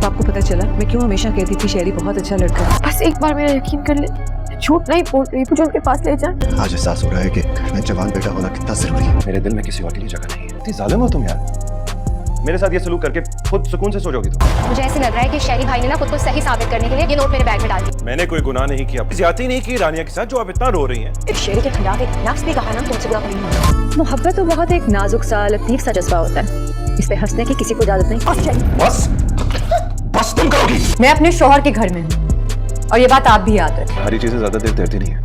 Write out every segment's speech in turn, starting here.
आपको पता चला मैं क्यों हमेशा कहती थी शेरी बहुत अच्छा लड़का है। बस एक बार मेरा यकीन कर ले, झूठ नहीं बोल रही, मुझे उनके पास ले जाए। आज एहसास हो रहा है कि घर में जवान बेटा होना कितना जरूरी है। मेरे दिल में किसी और के लिए जगह नहीं है। इतनी जालिम हो तुम यार। मेरे साथ ये सलूक करके खुद सुकून से सो जाओगी तुम। मुझे ऐसे लग रहा है कि शेरी भाई ने ना खुद को सही साबित करने के लिए ये नोट मेरे बैग में डाल दिया। मैंने कोई गुनाह नहीं किया, ज्यादती नहीं की रानिया के साथ जो आप इतना रो रही हैं। शेरी के खिलाफ एक लफ्ज़ भी कहा ना तुमसे बुरा कोई नहीं होगा। मोहब्बत तो बहुत एक नाजुक सा लतीफ सा जज्बा होता है, इस पे हंसने की किसी को इजाजत नहीं। बस तुम करोगी। मैं अपने शौहर के घर में हूँ और ये बात आप भी याद रखें। हरी चीजें ज्यादा देर तैरती नहीं है,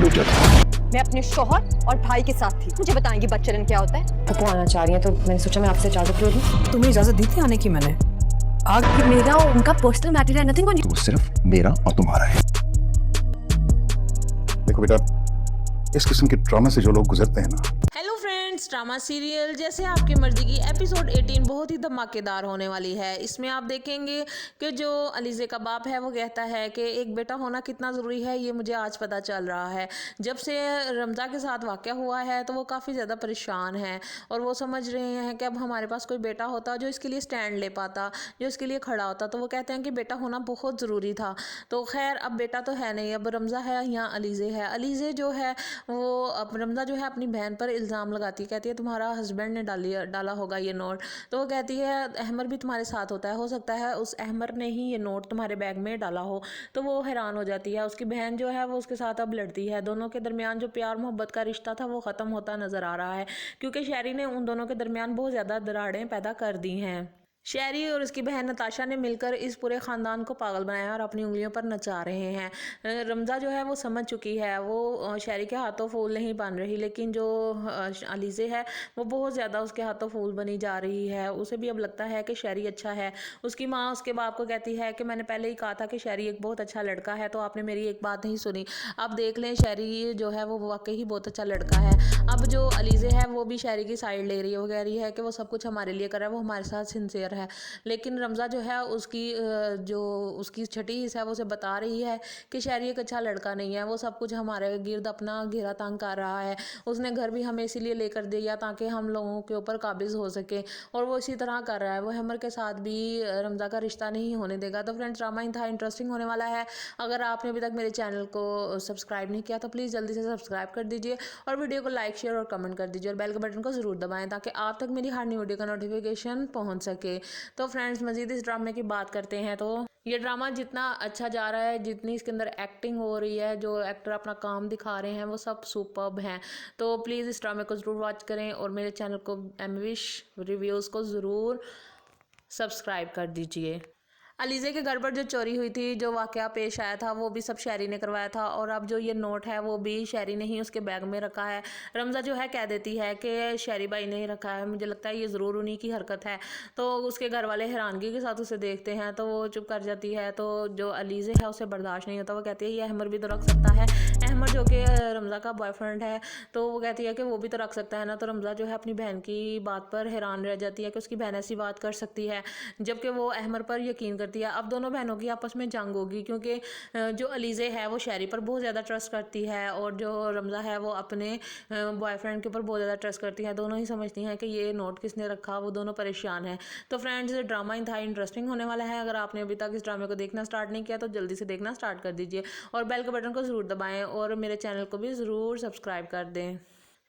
डूब जाती है। मैं अपने शौहर और भाई के साथ थी, मुझे बताएंगी बच्चन क्या होता है। पप्पू आना चाह रही है तो मैंने सोचा मैं आपसे इजाजत ले लूं। तुम्हें इजाजत दी थी आने की मैंने? आगे मेरा और उनका पर्सनल मैटर है, नथिंग ऑन। तो वो सिर्फ मेरा और तुम्हारा है। देखो बेटा, इस किस्म के ड्रामा से जो लोग गुजरते हैं ना। हेलो फ्रेंड्स, ड्रामा सीरियल जैसे आपकी मर्जी की एपिसोड 18 बहुत ही धमाकेदार होने वाली है। इसमें आप देखेंगे कि जो अलीज़े का बाप है वो कहता है कि एक बेटा होना कितना ज़रूरी है, ये मुझे आज पता चल रहा है। जब से रमज़ा के साथ वाक़या हुआ है तो वो काफ़ी ज़्यादा परेशान हैं और वो समझ रहे हैं कि अब हमारे पास कोई बेटा होता जो इसके लिए स्टैंड ले पाता, जो इसके लिए खड़ा होता, तो वो कहते हैं कि बेटा होना बहुत ज़रूरी था। तो खैर अब बेटा तो है नहीं, अब रमज़ा है, यहाँ अलीज़े है। अलीज़े जो है वो अब रमज़ा जो है अपनी बहन पर इल्ज़ाम लगाती है, कहती है तुम्हारा हस्बैंड ने डाला होगा ये नोट। तो वो कहती है अहमर भी तुम्हारे साथ होता है, हो सकता है उस अहमर ने ही ये नोट तुम्हारे बैग में डाला हो। तो वो हैरान हो जाती है। उसकी बहन जो है वो उसके साथ अब लड़ती है। दोनों के दरमियान जो प्यार मोहब्बत का रिश्ता था वो ख़त्म होता नज़र आ रहा है, क्योंकि शेरी ने उन दोनों के दरमियान बहुत ज़्यादा दरारें पैदा कर दी हैं। शेरी और उसकी बहन नताशा ने मिलकर इस पूरे ख़ानदान को पागल बनाया और अपनी उंगलियों पर नचा रहे हैं। रमज़ा जो है वो समझ चुकी है, वो शेरी के हाथों फूल नहीं बन रही, लेकिन जो अलीज़े है वो बहुत ज़्यादा उसके हाथों फूल बनी जा रही है। उसे भी अब लगता है कि शेरी अच्छा है। उसकी माँ उसके बाप को कहती है कि मैंने पहले ही कहा था कि शेरी एक बहुत अच्छा लड़का है, तो आपने मेरी एक बात नहीं सुनी। अब देख लें, शेरी जो है वो वाकई ही बहुत अच्छा लड़का है। अब जो अलीज़े है वो भी शेरी की साइड ले रही है। वो कह रही है कि वो सब कुछ हमारे लिए कर रहा है, वो हमारे साथ सिंसियर है। लेकिन रमज़ा जो है उसकी जो उसकी छठी हिस्सा है वो उसे बता रही है कि शेरी एक अच्छा लड़का नहीं है, वो सब कुछ हमारे गिर्द अपना घेरा तंग कर रहा है। उसने घर भी हमें इसीलिए लेकर दिया ताकि हम लोगों के ऊपर काबिज हो सके, और वो इसी तरह कर रहा है। वो हमर के साथ भी रमज़ा का रिश्ता नहीं होने देगा। तो फ्रेंड्स, ड्रामा था इंटरेस्टिंग होने वाला है। अगर आपने अभी तक मेरे चैनल को सब्सक्राइब नहीं किया तो प्लीज़ जल्दी से सब्सक्राइब कर दीजिए और वीडियो को लाइक शेयर और कमेंट कर दीजिए और बेल के बटन को ज़रूर दबाएं ताकि आप तक मेरी हर न्यू वीडियो का नोटिफिकेशन पहुंच सके। तो फ्रेंड्स, मज़ीद इस ड्रामे की बात करते हैं तो ये ड्रामा जितना अच्छा जा रहा है, जितनी इसके अंदर एक्टिंग हो रही है, जो एक्टर अपना काम दिखा रहे हैं वो सब सुपर्ब हैं। तो प्लीज़ इस ड्रामे को ज़रूर वॉच करें और मेरे चैनल को एमविश रिव्यूज़ को ज़रूर सब्सक्राइब कर दीजिए। अलीज़े के घर पर जो चोरी हुई थी, जो वाक़या पेश आया था, वो भी सब शेरी ने करवाया था, और अब जो ये नोट है वो भी शेरी ने ही उसके बैग में रखा है। रमज़ा जो है कह देती है कि शेरी भाई ने ही रखा है, मुझे लगता है ये ज़रूर उन्हीं की हरकत है। तो उसके घर वाले हैरानगी के साथ उसे देखते हैं तो वो चुप कर जाती है। तो जो अलीज़े है उसे बर्दाश्त नहीं होता, वो कहती है ये अहमर भी तो रख सकता है। अहमर जो कि रमज़ा का बॉयफ्रेंड है, तो वो कहती है कि वो भी तो रख सकता है ना। तो रमज़ा जो है अपनी बहन की बात पर हैरान रह जाती है कि उसकी बहन ऐसी बात कर सकती है, जबकि वो अहमर पर यकीन करती है। अब दोनों बहनों की आपस में जंग होगी, क्योंकि जो अलीज़े है वो शेरी पर बहुत ज़्यादा ट्रस्ट करती है और जो रमज़ा है वो अपने बॉयफ्रेंड के ऊपर बहुत ज़्यादा ट्रस्ट करती है। दोनों ही समझती हैं कि ये नोट किसने रखा, वो दोनों परेशान हैं। तो फ्रेंड्स, ड्रामा ही था इंटरेस्टिंग होने वाला है। अगर आपने अभी तक इस ड्रामे को देखना स्टार्ट नहीं किया तो जल्दी से देखना स्टार्ट कर दीजिए और बेल के बटन को ज़रूर दबाएँ और मेरे चैनल को भी ज़रूर सब्सक्राइब कर दें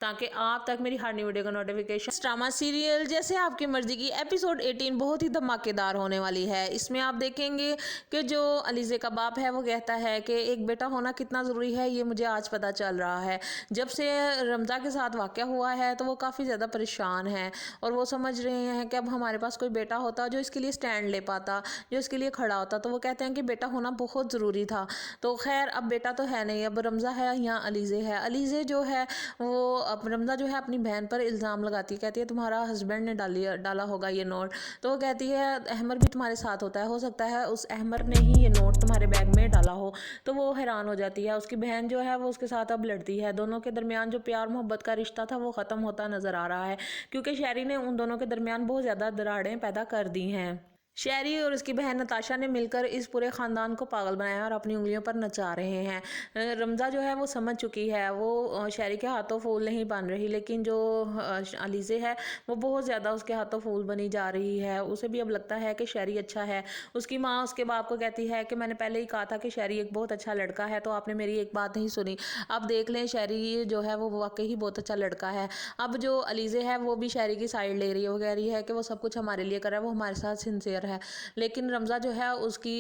ताकि आप तक मेरी हर न्यू वीडियो का नोटिफिकेशन। ड्रामा सीरियल जैसे आपकी मर्जी की एपिसोड 18 बहुत ही धमाकेदार होने वाली है। इसमें आप देखेंगे कि जो अलीज़े का बाप है वो कहता है कि एक बेटा होना कितना ज़रूरी है, ये मुझे आज पता चल रहा है। जब से रमज़ा के साथ वाक़या हुआ है तो वो काफ़ी ज़्यादा परेशान हैं और वो समझ रहे हैं कि अब हमारे पास कोई बेटा होता जो इसके लिए स्टैंड ले पाता, जो इसके लिए खड़ा होता, तो वो कहते हैं कि बेटा होना बहुत ज़रूरी था। तो खैर अब बेटा तो है नहीं, अब रमज़ा है, यहाँ अलीज़े है। अलीज़े जो है वो अब रमज़ा जो है अपनी बहन पर इल्ज़ाम लगाती है, कहती है तुम्हारा हस्बैंड ने डाला होगा ये नोट। तो वो कहती है अहमर भी तुम्हारे साथ होता है, हो सकता है उस अहमर ने ही ये नोट तुम्हारे बैग में डाला हो। तो वो हैरान हो जाती है। उसकी बहन जो है वो उसके साथ अब लड़ती है। दोनों के दरमियान जो प्यार मोहब्बत का रिश्ता था वो ख़त्म होता नज़र आ रहा है, क्योंकि शेरी ने उन दोनों के दरमियान बहुत ज़्यादा दरारें पैदा कर दी हैं। शहरी और उसकी बहन नताशा ने मिलकर इस पूरे ख़ानदान को पागल बनाया और अपनी उंगलियों पर नचा रहे हैं। रमज़ा जो है वो समझ चुकी है, वो शहरी के हाथों फूल नहीं बन रही, लेकिन जो अलीज़े है वो बहुत ज़्यादा उसके हाथों फूल बनी जा रही है। उसे भी अब लगता है कि शहरी अच्छा है। उसकी माँ उसके बाप को कहती है कि मैंने पहले ही कहा था कि शहरी एक बहुत अच्छा लड़का है, तो आपने मेरी एक बात नहीं सुनी। अब देख लें, शहरी जो है वो वाकई ही बहुत अच्छा लड़का है। अब जो अलीज़े है वो भी शहरी की साइड ले रही है। वो कह रही है कि वो सब कुछ हमारे लिए कर रहा है, वो हमारे साथ सिंसियर है। लेकिन रमज़ा जो है उसकी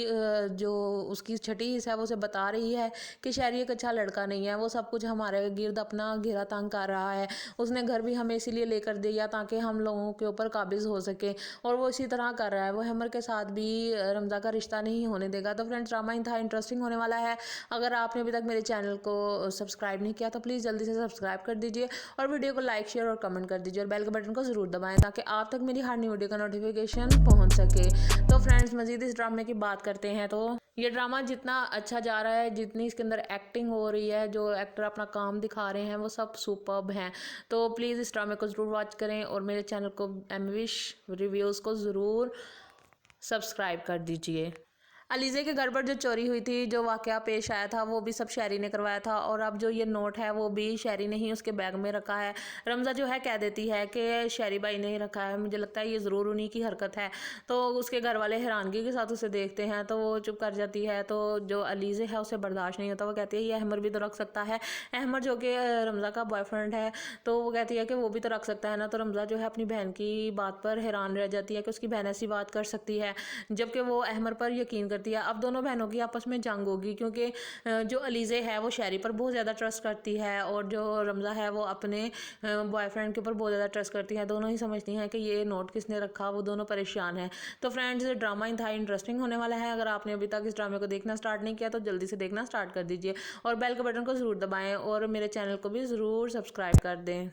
जो उसकी छठी हिस्सा है वो उसे बता रही है कि शहरी एक अच्छा लड़का नहीं है, वो सब कुछ हमारे गिर्द अपना घेरा तंग कर रहा है। उसने घर भी हमें इसीलिए लेकर दिया ताकि हम लोगों के ऊपर काबिज हो सके, और वो इसी तरह कर रहा है। वो हैमर के साथ भी रमज़ा का रिश्ता नहीं होने देगा। तो फ्रेंड्स, ड्रामा था इंटरेस्टिंग होने वाला है। अगर आपने अभी तक मेरे चैनल को सब्सक्राइब नहीं किया तो प्लीज़ जल्दी से सब्सक्राइब कर दीजिए और वीडियो को लाइक, शेयर और कमेंट कर दीजिए, और बेल के बटन को ज़रूर दबाएं ताकि आप तक मेरी हर न्यू वीडियो का नोटिफिकेशन पहुंच सके। तो फ्रेंड्स, मज़ीद इस ड्रामे की बात करते हैं तो ये ड्रामा जितना अच्छा जा रहा है, जितनी इसके अंदर एक्टिंग हो रही है, जो एक्टर अपना काम दिखा रहे हैं, वो सब सुपर्ब हैं। तो प्लीज़ इस ड्रामे को ज़रूर वॉच करें और मेरे चैनल को एमविश रिव्यूज़ को ज़रूर सब्सक्राइब कर दीजिए। अलीज़े के घर पर जो चोरी हुई थी, जो वाक़या पेश आया था, वो भी सब शहरी ने करवाया था, और अब जो ये नोट है वो भी शहरी ने ही उसके बैग में रखा है। रमज़ा जो है कह देती है कि शहरी भाई ने ही रखा है, मुझे लगता है ये ज़रूर उन्हीं की हरकत है। तो उसके घर वाले हैरानगी के साथ उसे देखते हैं, तो वो चुप कर जाती है। तो जो अलीज़े है उसे बर्दाश्त नहीं होता, वो कहती है ये अहमर भी तो रख सकता है। अहमर जो कि रमज़ा का बॉयफ्रेंड है, तो वो कहती है कि वो भी तो रख सकता है ना। तो रमज़ा जो है अपनी बहन की बात पर हैरान रह जाती है कि उसकी बहन ऐसी बात कर सकती है, जबकि वो अहमर पर यकीन करती है। अब दोनों बहनों की आपस में जंग होगी, क्योंकि जो अलीज़े है वो शहरी पर बहुत ज़्यादा ट्रस्ट करती है, और जो रमज़ा है वो अपने बॉयफ्रेंड के ऊपर बहुत ज़्यादा ट्रस्ट करती है। दोनों ही समझती हैं कि ये नोट किसने रखा, वो दोनों परेशान हैं। तो फ्रेंड्स, ड्रामा था इंटरेस्टिंग होने वाला है। अगर आपने अभी तक इस ड्रामे को देखना स्टार्ट नहीं किया तो जल्दी से देखना स्टार्ट कर दीजिए, और बेल के बटन को ज़रूर दबाएँ, और मेरे चैनल को भी ज़रूर सब्सक्राइब कर दें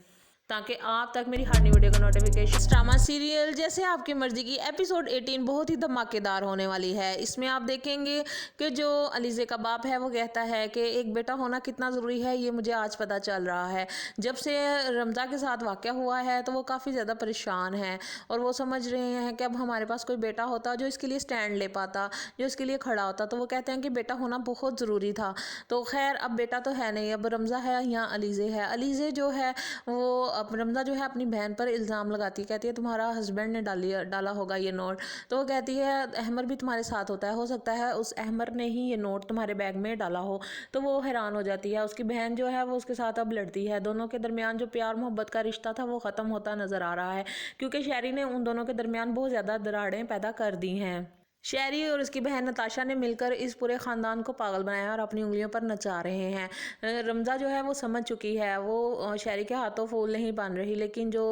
ताकि आप तक मेरी हर न्यू वीडियो का नोटिफिकेशन। ड्रामा सीरियल जैसे आपकी मर्जी की एपिसोड 18 बहुत ही धमाकेदार होने वाली है। इसमें आप देखेंगे कि जो अलीज़े का बाप है वो कहता है कि एक बेटा होना कितना ज़रूरी है, ये मुझे आज पता चल रहा है। जब से रमज़ा के साथ वाक़या हुआ है तो वो काफ़ी ज़्यादा परेशान है, और वो समझ रहे हैं कि अब हमारे पास कोई बेटा होता जो इसके लिए स्टैंड ले पाता, जो इसके लिए खड़ा होता। तो वो कहते हैं कि बेटा होना बहुत ज़रूरी था। तो खैर, अब बेटा तो है नहीं, अब रमज़ा है या अलीज़े है। अलीज़े जो है वो अब रमज़ा जो है अपनी बहन पर इल्ज़ाम लगाती है, कहती है तुम्हारा हस्बैंड ने डाला होगा ये नोट। तो वो कहती है अहमर भी तुम्हारे साथ होता है, हो सकता है उस अहमर ने ही ये नोट तुम्हारे बैग में डाला हो। तो वो हैरान हो जाती है। उसकी बहन जो है वो उसके साथ अब लड़ती है। दोनों के दरमियान जो प्यार मोहब्बत का रिश्ता था वो ख़त्म होता नज़र आ रहा है, क्योंकि शहरी ने उन दोनों के दरमियान बहुत ज़्यादा दरारें पैदा कर दी हैं। शहरी और उसकी बहन नताशा ने मिलकर इस पूरे ख़ानदान को पागल बनाया और अपनी उंगलियों पर नचा रहे हैं। रमज़ा जो है वो समझ चुकी है, वो शहरी के हाथों फूल नहीं बन रही, लेकिन जो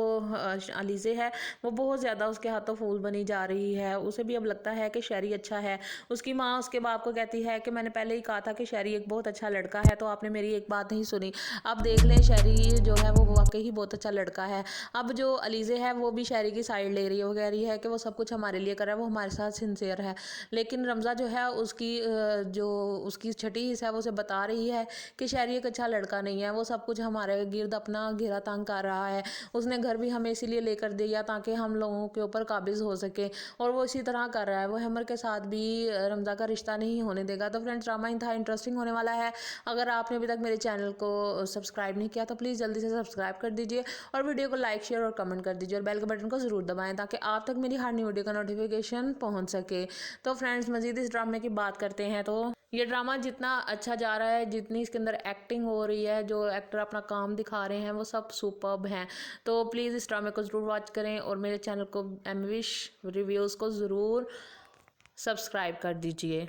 अलीज़े है वो बहुत ज़्यादा उसके हाथों फूल बनी जा रही है। उसे भी अब लगता है कि शहरी अच्छा है। उसकी माँ उसके बाप को कहती है कि मैंने पहले ही कहा था कि शहरी एक बहुत अच्छा लड़का है, तो आपने मेरी एक बात नहीं सुनी। अब देख लें, शहरी जो है वो वाकई ही बहुत अच्छा लड़का है। अब जो अलीज़े है वो भी शहरी की साइड ले रही है। वो कह रही है कि वो सब कुछ हमारे लिए कर रहा है, वो हमारे साथ सिंसियर है। लेकिन रमज़ा जो है उसकी जो उसकी छठी हिस्सा है वो उसे बता रही है कि शहरी एक अच्छा लड़का नहीं है, वो सब कुछ हमारे गिर्द अपना घेरा तंग कर रहा है। उसने घर भी हमें इसीलिए लेकर दिया ताकि हम लोगों के ऊपर काबिज हो सके, और वो इसी तरह कर रहा है। वो हैमर के साथ भी रमज़ा का रिश्ता नहीं होने देगा। तो फ्रेंड्स, ड्रामा था इंटरेस्टिंग होने वाला है। अगर आपने अभी तक मेरे चैनल को सब्सक्राइब नहीं किया तो प्लीज़ जल्दी से सब्सक्राइब कर दीजिए, और वीडियो को लाइक, शेयर और कमेंट कर दीजिए, और बेल के बटन को ज़रूर दबाएं ताकि आप तक मेरी हर न्यू वीडियो का नोटिफिकेशन पहुंच सके। तो फ्रेंड्स, मज़ीद इस ड्रामे की बात करते हैं तो ये ड्रामा जितना अच्छा जा रहा है, जितनी इसके अंदर एक्टिंग हो रही है, जो एक्टर अपना काम दिखा रहे हैं, वो सब सुपर्ब हैं। तो प्लीज़ इस ड्रामे को ज़रूर वॉच करें और मेरे चैनल को एमविश रिव्यूज़ को ज़रूर सब्सक्राइब कर दीजिए।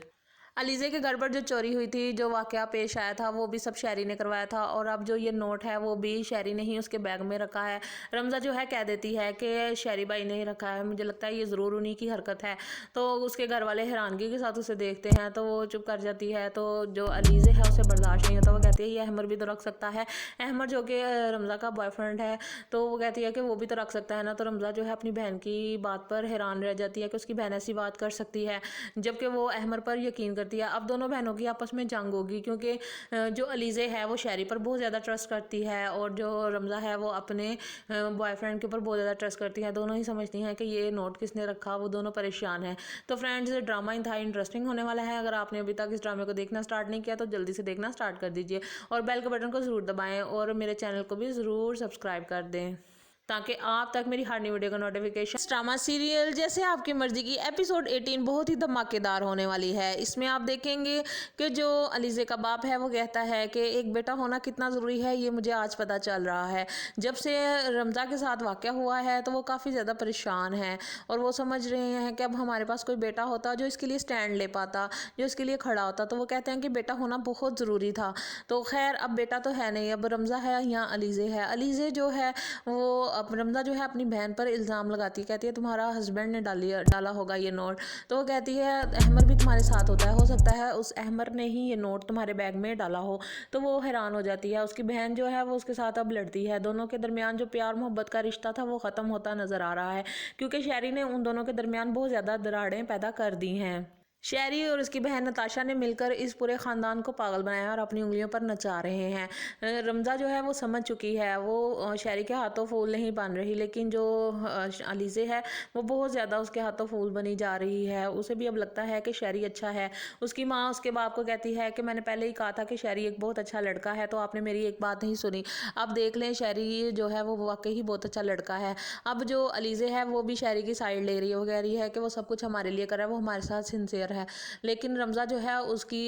अलीज़े के घर पर जो चोरी हुई थी, जो वाक़या पेश आया था, वो भी सब शहरी ने करवाया था, और अब जो ये नोट है वो भी शहरी ने ही उसके बैग में रखा है। रमज़ा जो है कह देती है कि शहरी भाई ने ही रखा है, मुझे लगता है ये ज़रूर उन्हीं की हरकत है। तो उसके घर वाले हैरानगी के साथ उसे देखते हैं, तो वो चुप कर जाती है। तो जो अलीज़े है उसे बर्दाश्त नहीं होता, वो कहती है ये अहमर भी तो रख सकता है। अहमर जो कि रमज़ा का बॉयफ्रेंड है, तो वो कहती है कि वो भी तो रख सकता है ना। तो रमज़ा जो है अपनी बहन की बात पर हैरान रह जाती है कि उसकी बहन ऐसी बात कर सकती है, जबकि वो अहमर पर यकीन करती है। अब दोनों बहनों की आपस में जंग होगी क्योंकि जो अलीज़े है वो शहरी पर बहुत ज़्यादा ट्रस्ट करती है और जो रमज़ा है वो अपने बॉयफ्रेंड के ऊपर बहुत ज़्यादा ट्रस्ट करती है। दोनों ही समझती हैं कि ये नोट किसने रखा, वो दोनों परेशान हैं। तो फ्रेंड्स ड्रामा इंतहाई इंटरेस्टिंग होने वाला है। अगर आपने अभी तक इस ड्रामे को देखना स्टार्ट नहीं किया तो जल्दी से देखना स्टार्ट कर दीजिए और बेल के बटन को ज़रूर दबाएं और मेरे चैनल को भी ज़रूर सब्सक्राइब कर दें ताकि आप तक मेरी हर नई वीडियो का नोटिफिकेशन। ड्रामा सीरियल जैसे आपकी मर्जी की एपिसोड 18 बहुत ही धमाकेदार होने वाली है। इसमें आप देखेंगे कि जो अलीज़े का बाप है वो कहता है कि एक बेटा होना कितना ज़रूरी है ये मुझे आज पता चल रहा है। जब से रमज़ा के साथ वाक़या हुआ है तो वो काफ़ी ज़्यादा परेशान है और वो समझ रहे हैं कि अब हमारे पास कोई बेटा होता जो इसके लिए स्टैंड ले पाता, जो इसके लिए खड़ा होता। तो वो कहते हैं कि बेटा होना बहुत ज़रूरी था। तो खैर अब बेटा तो है नहीं, अब रमज़ा है या अलीज़े है। अलीज़े जो है वो अब रमज़ा जो है अपनी बहन पर इल्ज़ाम लगाती है, कहती है तुम्हारा हस्बैंड ने डाला होगा ये नोट। तो वो कहती है अहमर भी तुम्हारे साथ होता है, हो सकता है उस अहमर ने ही ये नोट तुम्हारे बैग में डाला हो। तो वो हैरान हो जाती है। उसकी बहन जो है वो उसके साथ अब लड़ती है। दोनों के दरमियान जो प्यार मोहब्बत का रिश्ता था वो ख़त्म होता नज़र आ रहा है क्योंकि शहरी ने उन दोनों के दरमियान बहुत ज़्यादा दरारें पैदा कर दी हैं। शहरी और उसकी बहन नताशा ने मिलकर इस पूरे ख़ानदान को पागल बनाया और अपनी उंगलियों पर नचा रहे हैं। रमज़ा जो है वो समझ चुकी है, वो शहरी के हाथों फूल नहीं बन रही, लेकिन जो अलीज़े है वो बहुत ज़्यादा उसके हाथों फूल बनी जा रही है। उसे भी अब लगता है कि शहरी अच्छा है। उसकी माँ उसके बाप को कहती है कि मैंने पहले ही कहा था कि शहरी एक बहुत अच्छा लड़का है, तो आपने मेरी एक बात नहीं सुनी। अब देख लें शहरी जो है वो वाकई ही बहुत अच्छा लड़का है। अब जो अलीज़े है वो भी शहरी की साइड ले रही है। वो कह रही है कि वो सब कुछ हमारे लिए कर रहा है, वो हमारे साथ सिंसियर है। लेकिन रमज़ा जो है उसकी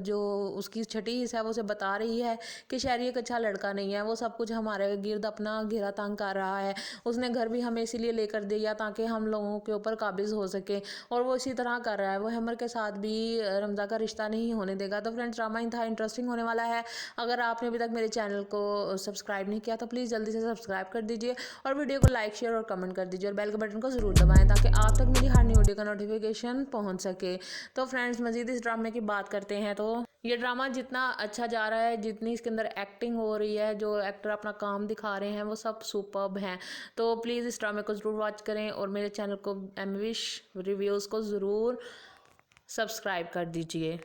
जो उसकी छठी हिस्सा है वो उसे बता रही है कि शहरी एक अच्छा लड़का नहीं है, वो सब कुछ हमारे गिर्द अपना घेरा तंग कर रहा है। उसने घर भी हमें इसीलिए लेकर दिया ताकि हम लोगों के ऊपर काबिज हो सके और वो इसी तरह कर रहा है। वो हमर के साथ भी रमज़ा का रिश्ता नहीं होने देगा। तो फ्रेंड्स ड्रामा इंतहा इंटरेस्टिंग होने वाला है। अगर आपने अभी तक मेरे चैनल को सब्सक्राइब नहीं किया तो प्लीज़ जल्दी से सब्सक्राइब कर दीजिए और वीडियो को लाइक शेयर और कमेंट कर दीजिए और बेल के बटन को ज़रूर दबाएं ताकि आप तक मेरी हर नई वीडियो का नोटिफिकेशन पहुंच सके। तो फ्रेंड्स मज़ीद इस ड्रामे की बात करते हैं तो ये ड्रामा जितना अच्छा जा रहा है, जितनी इसके अंदर एक्टिंग हो रही है, जो एक्टर अपना काम दिखा रहे हैं वो सब सुपर्ब हैं। तो प्लीज़ इस ड्रामे को ज़रूर वॉच करें और मेरे चैनल को एमविश रिव्यूज़ को ज़रूर सब्सक्राइब कर दीजिए।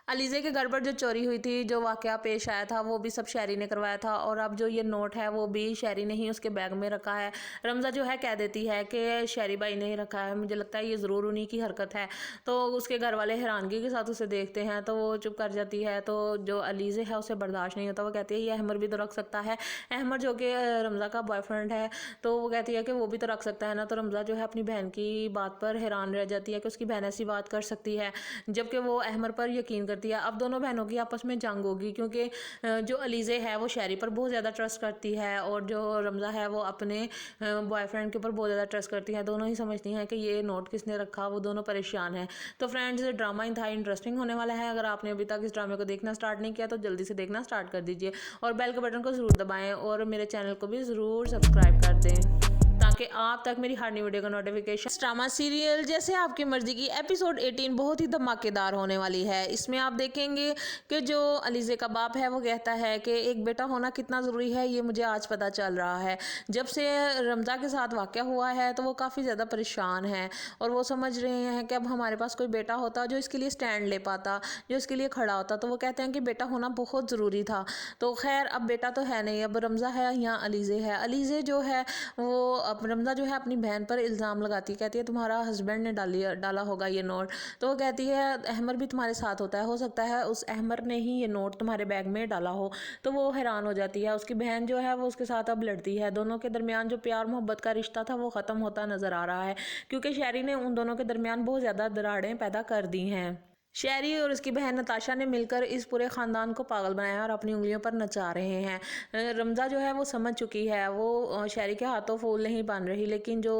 अलीज़े के घर पर जो चोरी हुई थी, जो वाक़या पेश आया था, वो भी सब शहरी ने करवाया था और अब जो ये नोट है वो भी शहरी ने ही उसके बैग में रखा है। रमज़ा जो है कह देती है कि शहरी भाई ने ही रखा है, मुझे लगता है ये ज़रूर उन्हीं की हरकत है। तो उसके घर वाले हैरानगी के साथ उसे देखते हैं तो वो चुप कर जाती है। तो जो अलीज़े है उसे बर्दाश्त नहीं होता, वो कहती है ये अहमर भी तो रख सकता है। अहमर जो कि रमज़ा का बॉयफ्रेंड है, तो वो कहती है कि वो भी तो रख सकता है ना। तो रमज़ा जो है अपनी बहन की बात पर हैरान रह जाती है कि उसकी बहन ऐसी बात कर सकती है, जबकि वो अहमर पर यकीन करती है। अब दोनों बहनों की आपस में जंग होगी क्योंकि जो अलीज़े है वो शहरी पर बहुत ज़्यादा ट्रस्ट करती है और जो रमज़ा है वो अपने बॉयफ्रेंड के ऊपर बहुत ज़्यादा ट्रस्ट करती है। दोनों ही समझती हैं कि ये नोट किसने रखा, वो दोनों परेशान हैं। तो फ्रेंड्स ड्रामा इंतहाई इंटरेस्टिंग होने वाला है। अगर आपने अभी तक इस ड्रामे को देखना स्टार्ट नहीं किया तो जल्दी से देखना स्टार्ट कर दीजिए और बेल के बटन को ज़रूर दबाएँ और मेरे चैनल को भी ज़रूर सब्सक्राइब कर दें ताकि आप तक मेरी हर नई वीडियो का नोटिफिकेशन। ड्रामा सीरियल जैसे आपकी मर्जी की एपिसोड 18 बहुत ही धमाकेदार होने वाली है। इसमें आप देखेंगे कि जो अलीज़े का बाप है वो कहता है कि एक बेटा होना कितना ज़रूरी है ये मुझे आज पता चल रहा है। जब से रमज़ा के साथ वाक़या हुआ है तो वो काफ़ी ज़्यादा परेशान है और वो समझ रहे हैं कि अब हमारे पास कोई बेटा होता जो इसके लिए स्टैंड ले पाता, जो इसके लिए खड़ा होता। तो वो कहते हैं कि बेटा होना बहुत ज़रूरी था। तो खैर अब बेटा तो है नहीं, अब रमज़ा है या अलीज़े है। अलीज़े जो है वो अब रमज़ा जो है अपनी बहन पर इल्ज़ाम लगाती है, कहती है तुम्हारा हस्बैंड ने डाला होगा ये नोट। तो वो कहती है अहमर भी तुम्हारे साथ होता है, हो सकता है उस अहमर ने ही ये नोट तुम्हारे बैग में डाला हो। तो वो हैरान हो जाती है। उसकी बहन जो है वो उसके साथ अब लड़ती है। दोनों के दरमियान जो प्यार मोहब्बत का रिश्ता था वो ख़त्म होता नज़र आ रहा है क्योंकि शहरी ने उन दोनों के दरमियान बहुत ज़्यादा दरारें पैदा कर दी हैं। शहरी और उसकी बहन नताशा ने मिलकर इस पूरे ख़ानदान को पागल बनाया और अपनी उंगलियों पर नचा रहे हैं। रमज़ा जो है वो समझ चुकी है, वो शहरी के हाथों फूल नहीं बन रही, लेकिन जो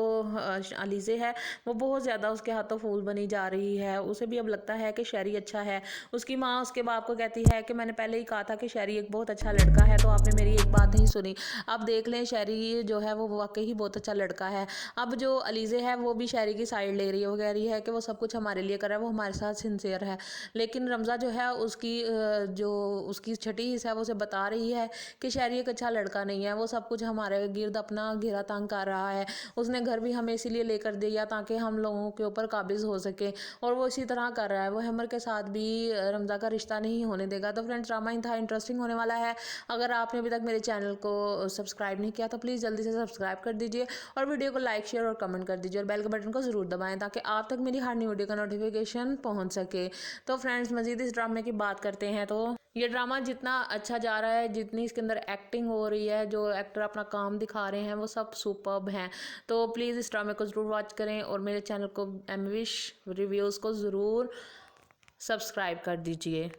अलीज़े है वो बहुत ज़्यादा उसके हाथों फूल बनी जा रही है। उसे भी अब लगता है कि शहरी अच्छा है। उसकी माँ उसके बाप को कहती है कि मैंने पहले ही कहा था कि शहरी एक बहुत अच्छा लड़का है, तो आपने मेरी एक बात नहीं सुनी। अब देख लें शहरी जो है वो वाकई ही बहुत अच्छा लड़का है। अब जो अलीज़े है वो भी शहरी की साइड ले रही है। वो कह रही है कि वो सब कुछ हमारे लिए कर रहा है, वो हमारे साथ सिंसियर सिंसियर है, लेकिन रमज़ा जो है उसकी छठी हिस्सा है वो उसे बता रही है कि शहरी एक अच्छा लड़का नहीं है, वो सब कुछ हमारे गिर्द अपना घेरा तंग कर रहा है, उसने घर भी हमें इसीलिए लेकर दिया ताकि हम लोगों के ऊपर काबिज हो सके, और वो इसी तरह कर रहा है, वो हैमर के साथ भी रमज़ा का रिश्ता नहीं होने देगा। तो फ्रेंड्स, ड्रामा था इंटरेस्टिंग होने वाला है। अगर आपने अभी तक मेरे चैनल को सब्सक्राइब नहीं किया तो प्लीज़ जल्दी से सब्सक्राइब कर दीजिए और वीडियो को लाइक शेयर और कमेंट कर दीजिए और बेल के बटन को ज़रूर दबाएं ताकि आप तक मेरी हर न्यू वीडियो का नोटिफिकेशन पहुंच सके। तो फ्रेंड्स, मज़ीद इस ड्रामे की बात करते हैं तो ये ड्रामा जितना अच्छा जा रहा है, जितनी इसके अंदर एक्टिंग हो रही है, जो एक्टर अपना काम दिखा रहे हैं वो सब सुपर्ब हैं। तो प्लीज़ इस ड्रामे को ज़रूर वॉच करें और मेरे चैनल को एमविश रिव्यूज़ को ज़रूर सब्सक्राइब कर दीजिए।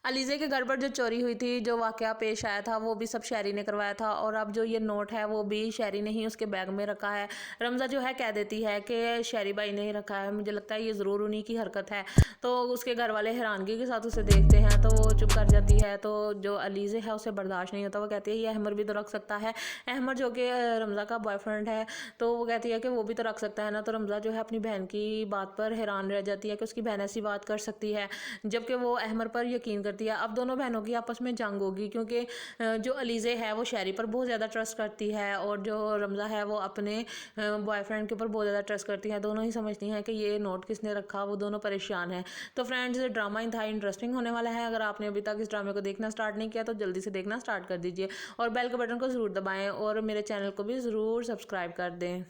अलीज़े के घर पर जो चोरी हुई थी, जो वाक़या पेश आया था, वो भी सब शहरी ने करवाया था, और अब जो ये नोट है वो भी शहरी ने ही उसके बैग में रखा है। रमज़ा जो है कह देती है कि शहरी भाई ने ही रखा है, मुझे लगता है ये ज़रूर उन्हीं की हरकत है। तो उसके घर वाले हैरानगी के साथ उसे देखते हैं तो वो चुप कर जाती है। तो जो अलीज़े है उसे बर्दाश्त नहीं होता, वो कहती है ये अहमर भी तो रख सकता है। अहमर जो कि रमज़ा का बॉयफ्रेंड है, तो वो कहती है कि वो भी तो रख सकता है ना। तो रमज़ा जो है अपनी बहन की बात पर हैरान रह जाती है कि उसकी बहन ऐसी बात कर सकती है, जबकि वो अहमर पर यकीन करती है। अब दोनों बहनों की आपस में जंग होगी क्योंकि जो अलीज़े है वो शहरी पर बहुत ज़्यादा ट्रस्ट करती है और जो रमज़ा है वो अपने बॉयफ्रेंड के ऊपर बहुत ज़्यादा ट्रस्ट करती है। दोनों ही समझती हैं कि ये नोट किसने रखा, वो दोनों परेशान हैं। तो फ्रेंड्स, ड्रामा इन था इंटरेस्टिंग होने वाला है। अगर आपने अभी तक इस ड्रामे को देखना स्टार्ट नहीं किया तो जल्दी से देखना स्टार्ट कर दीजिए और बेल के बटन को ज़रूर दबाएँ और मेरे चैनल को भी ज़रूर सब्सक्राइब कर दें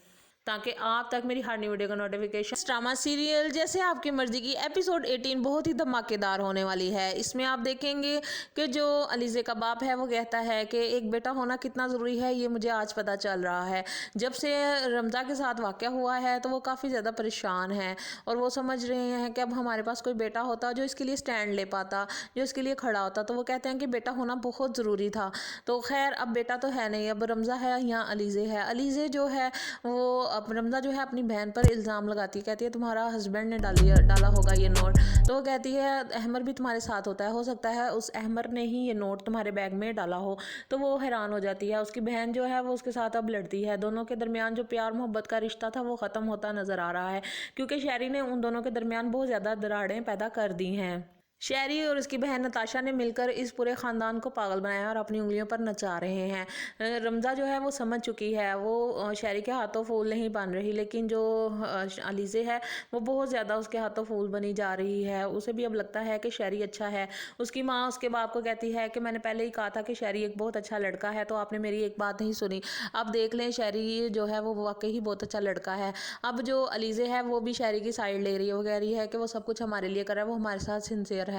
ताकि आप तक मेरी हर न्यू वीडियो का नोटिफिकेशन। ड्रामा सीरियल जैसे आपकी मर्जी की एपिसोड 18 बहुत ही धमाकेदार होने वाली है। इसमें आप देखेंगे कि जो अलीज़े का बाप है वो कहता है कि एक बेटा होना कितना ज़रूरी है, ये मुझे आज पता चल रहा है। जब से रमज़ा के साथ वाक़या हुआ है तो वो काफ़ी ज़्यादा परेशान है और वो समझ रहे हैं कि अब हमारे पास कोई बेटा होता जो इसके लिए स्टैंड ले पाता, जो इसके लिए खड़ा होता, तो वो कहते हैं कि बेटा होना बहुत ज़रूरी था। तो खैर, अब बेटा तो है नहीं, अब रमज़ा है, यहाँ अलीज़े है। अलीज़े जो है वो अब रमज़ा जो है अपनी बहन पर इल्ज़ाम लगाती है, कहती है तुम्हारा हस्बैंड ने डाला होगा ये नोट। तो वो कहती है अहमर भी तुम्हारे साथ होता है, हो सकता है उस अहमर ने ही ये नोट तुम्हारे बैग में डाला हो। तो वो हैरान हो जाती है। उसकी बहन जो है वो उसके साथ अब लड़ती है। दोनों के दरमियान जो प्यार मोहब्बत का रिश्ता था वो ख़त्म होता नज़र आ रहा है क्योंकि शहरी ने उन दोनों के दरमियान बहुत ज़्यादा दरारें पैदा कर दी हैं। शहरी और उसकी बहन नताशा ने मिलकर इस पूरे ख़ानदान को पागल बनाया और अपनी उंगलियों पर नचा रहे हैं। रमज़ा जो है वो समझ चुकी है, वो शहरी के हाथों फूल नहीं बन रही, लेकिन जो अलीज़े है वो बहुत ज़्यादा उसके हाथों फूल बनी जा रही है। उसे भी अब लगता है कि शहरी अच्छा है। उसकी माँ उसके बाप को कहती है कि मैंने पहले ही कहा था कि शहरी एक बहुत अच्छा लड़का है, तो आपने मेरी एक बात नहीं सुनी। अब देख लें, शहरी जो है वो वाकई ही बहुत अच्छा लड़का है। अब जो अलीज़े है वो भी शहरी की साइड ले रही है। वो कह रही है कि वो सब कुछ हमारे लिए कर रहा है, वो हमारे साथ सिंसियर है।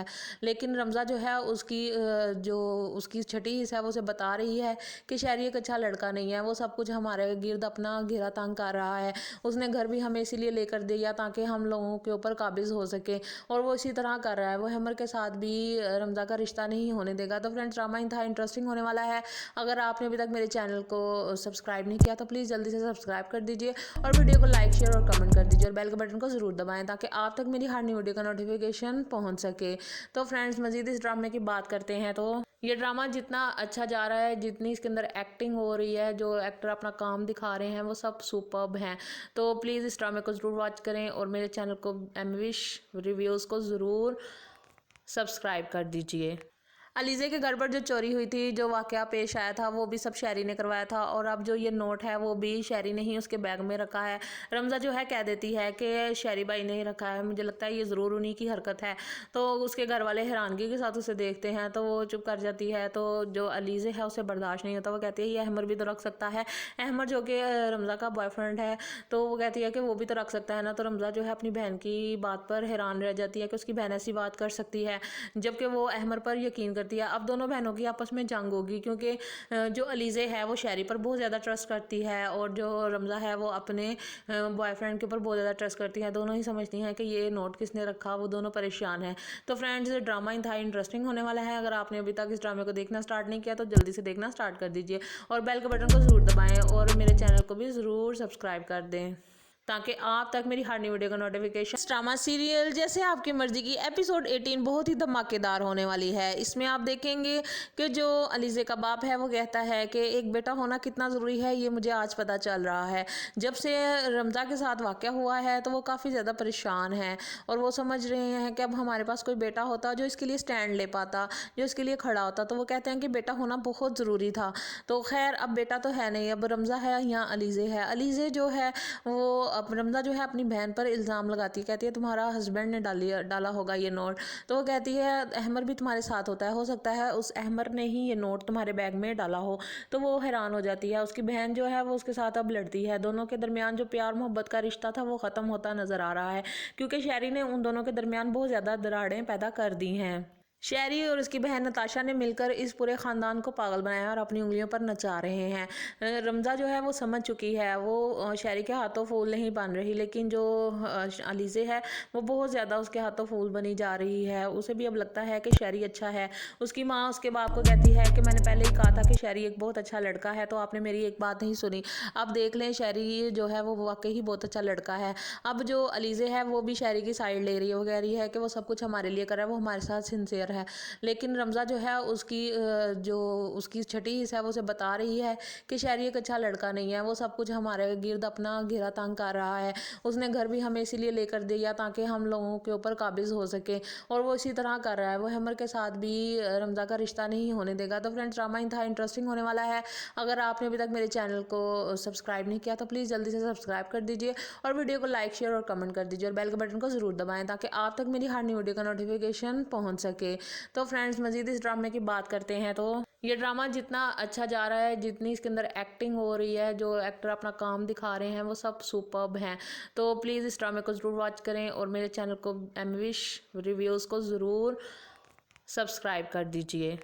लेकिन रमज़ा जो है उसकी छठी हिस्सा है वो उसे बता रही है कि शहरी एक अच्छा लड़का नहीं है, वो सब कुछ हमारे गिर्द अपना घेरा तंग कर रहा है, उसने घर भी हमें इसीलिए लेकर दिया ताकि हम लोगों के ऊपर काबिज हो सके, और वो इसी तरह कर रहा है। वो हैमर के साथ भी रमज़ा का रिश्ता नहीं होने देगा। तो फ्रेंड्स, ड्रामा इन था इंटरेस्टिंग होने वाला है। अगर आपने अभी तक मेरे चैनल को सब्सक्राइब नहीं किया तो प्लीज़ जल्दी से सब्सक्राइब कर दीजिए और वीडियो को लाइक शेयर और कमेंट कर दीजिए और बेल के बटन को ज़रूर दबाएँ ताकि आप तक मेरी हर न्यू वीडियो का नोटिफिकेशन पहुँच सके। तो फ्रेंड्स, मज़ीद इस ड्रामे की बात करते हैं तो ये ड्रामा जितना अच्छा जा रहा है, जितनी इसके अंदर एक्टिंग हो रही है, जो एक्टर अपना काम दिखा रहे हैं वो सब सुपर्ब हैं। तो प्लीज़ इस ड्रामे को ज़रूर वॉच करें और मेरे चैनल को एमविश रिव्यूज़ को ज़रूर सब्सक्राइब कर दीजिए। अलीज़े के घर पर जो चोरी हुई थी, जो वाक़या पेश आया था, वो भी सब शहरी ने करवाया था, और अब जो ये नोट है वो भी शहरी ने ही उसके बैग में रखा है। रमज़ा जो है कह देती है कि शहरी भाई ने ही रखा है, मुझे लगता है ये ज़रूर उन्हीं की हरकत है। तो उसके घर वाले हैरानगी के साथ उसे देखते हैं तो वो चुप कर जाती है। तो जो अलीज़े है उसे बर्दाश्त नहीं होता, वो कहती है ये अहमर भी तो रख सकता है। अहमर जो कि रमज़ा का बॉयफ्रेंड है, तो वो कहती है कि वो भी तो रख सकता है ना। तो रमज़ा जो है अपनी बहन की बात पर हैरान रह जाती है कि उसकी बहन ऐसी बात कर सकती है, जबकि वो अहमर पर यकीन करती है। अब दोनों बहनों की आपस में जंग होगी क्योंकि जो अलीज़े है वो शहरी पर बहुत ज़्यादा ट्रस्ट करती है और जो रमज़ा है वो अपने बॉयफ्रेंड के ऊपर बहुत ज़्यादा ट्रस्ट करती है। दोनों ही समझती हैं कि ये नोट किसने रखा, वो दोनों परेशान हैं। तो फ्रेंड्स, ड्रामा इन था इंटरेस्टिंग होने वाला है। अगर आपने अभी तक इस ड्रामे को देखना स्टार्ट नहीं किया तो जल्दी से देखना स्टार्ट कर दीजिए और बेल के बटन को ज़रूर दबाएँ और मेरे चैनल को भी ज़रूर सब्सक्राइब कर दें ताकि आप तक मेरी हर नई वीडियो का नोटिफिकेशन। ड्रामा सीरियल जैसे आपकी मर्जी की एपिसोड 18 बहुत ही धमाकेदार होने वाली है। इसमें आप देखेंगे कि जो अलीज़े का बाप है वो कहता है कि एक बेटा होना कितना ज़रूरी है, ये मुझे आज पता चल रहा है। जब से रमज़ा के साथ वाक़या हुआ है तो वो काफ़ी ज़्यादा परेशान है और वो समझ रहे हैं कि अब हमारे पास कोई बेटा होता जो इसके लिए स्टैंड ले पाता, जो इसके लिए खड़ा होता, तो वो कहते हैं कि बेटा होना बहुत ज़रूरी था। तो खैर अब बेटा तो है नहीं, अब रमज़ा है, यहाँ अलीज़े है। अलीज़े जो है वो अब रमज़ा जो है अपनी बहन पर इल्ज़ाम लगाती है, कहती है तुम्हारा हस्बैंड ने डाला होगा ये नोट। तो वो कहती है अहमर भी तुम्हारे साथ होता है, हो सकता है उस अहमर ने ही ये नोट तुम्हारे बैग में डाला हो। तो वो हैरान हो जाती है। उसकी बहन जो है वो उसके साथ अब लड़ती है। दोनों के दरमियान जो प्यार मोहब्बत का रिश्ता था वो ख़त्म होता नज़र आ रहा है, क्योंकि शहरी ने उन दोनों के दरमियान बहुत ज़्यादा दरारें पैदा कर दी हैं। शहरी और उसकी बहन नताशा ने मिलकर इस पूरे ख़ानदान को पागल बनाया और अपनी उंगलियों पर नचा रहे हैं। रमज़ा जो है वो समझ चुकी है, वो शहरी के हाथों फूल नहीं बन रही, लेकिन जो अलीज़े है वो बहुत ज़्यादा उसके हाथों फूल बनी जा रही है। उसे भी अब लगता है कि शहरी अच्छा है। उसकी माँ उसके बाप को कहती है कि मैंने पहले ही कहा था कि शहरी एक बहुत अच्छा लड़का है, तो आपने मेरी एक बात नहीं सुनी। अब देख लें, शहरी जो है वो वाकई ही बहुत अच्छा लड़का है। अब जो अलीज़े है वो भी शहरी की साइड ले रही है। वो कह रही है कि वो सब कुछ हमारे लिए कर रहा है, वो हमारे साथ सिंसियर है। लेकिन रमज़ा जो है उसकी जो उसकी छठी हिस्सा है वो उसे बता रही है कि शहरी एक अच्छा लड़का नहीं है, वो सब कुछ हमारे गिर्द अपना घेरा तंग कर रहा है। उसने घर भी हमें इसीलिए लेकर दिया ताकि हम लोगों के ऊपर काबिज हो सके, और वो इसी तरह कर रहा है। वो हमर के साथ भी रमज़ा का रिश्ता नहीं होने देगा। तो फ्रेंड्स, ड्रामा इंतहा इंटरेस्टिंग होने वाला है। अगर आपने अभी तक मेरे चैनल को सब्सक्राइब नहीं किया तो प्लीज़ जल्दी से सब्सक्राइब कर दीजिए और वीडियो को लाइक शेयर और कमेंट कर दीजिए और बेल के बटन को ज़रूर दबाएं ताकि आप तक मेरी हर नई वीडियो का नोटिफिकेशन पहुंच सके। तो फ्रेंड्स, मज़ीद इस ड्रामे की बात करते हैं। तो ये ड्रामा जितना अच्छा जा रहा है, जितनी इसके अंदर एक्टिंग हो रही है, जो एक्टर अपना काम दिखा रहे हैं, वो सब सुपर्ब हैं। तो प्लीज़ इस ड्रामे को ज़रूर वॉच करें और मेरे चैनल को एमविश रिव्यूज़ को ज़रूर सब्सक्राइब कर दीजिए।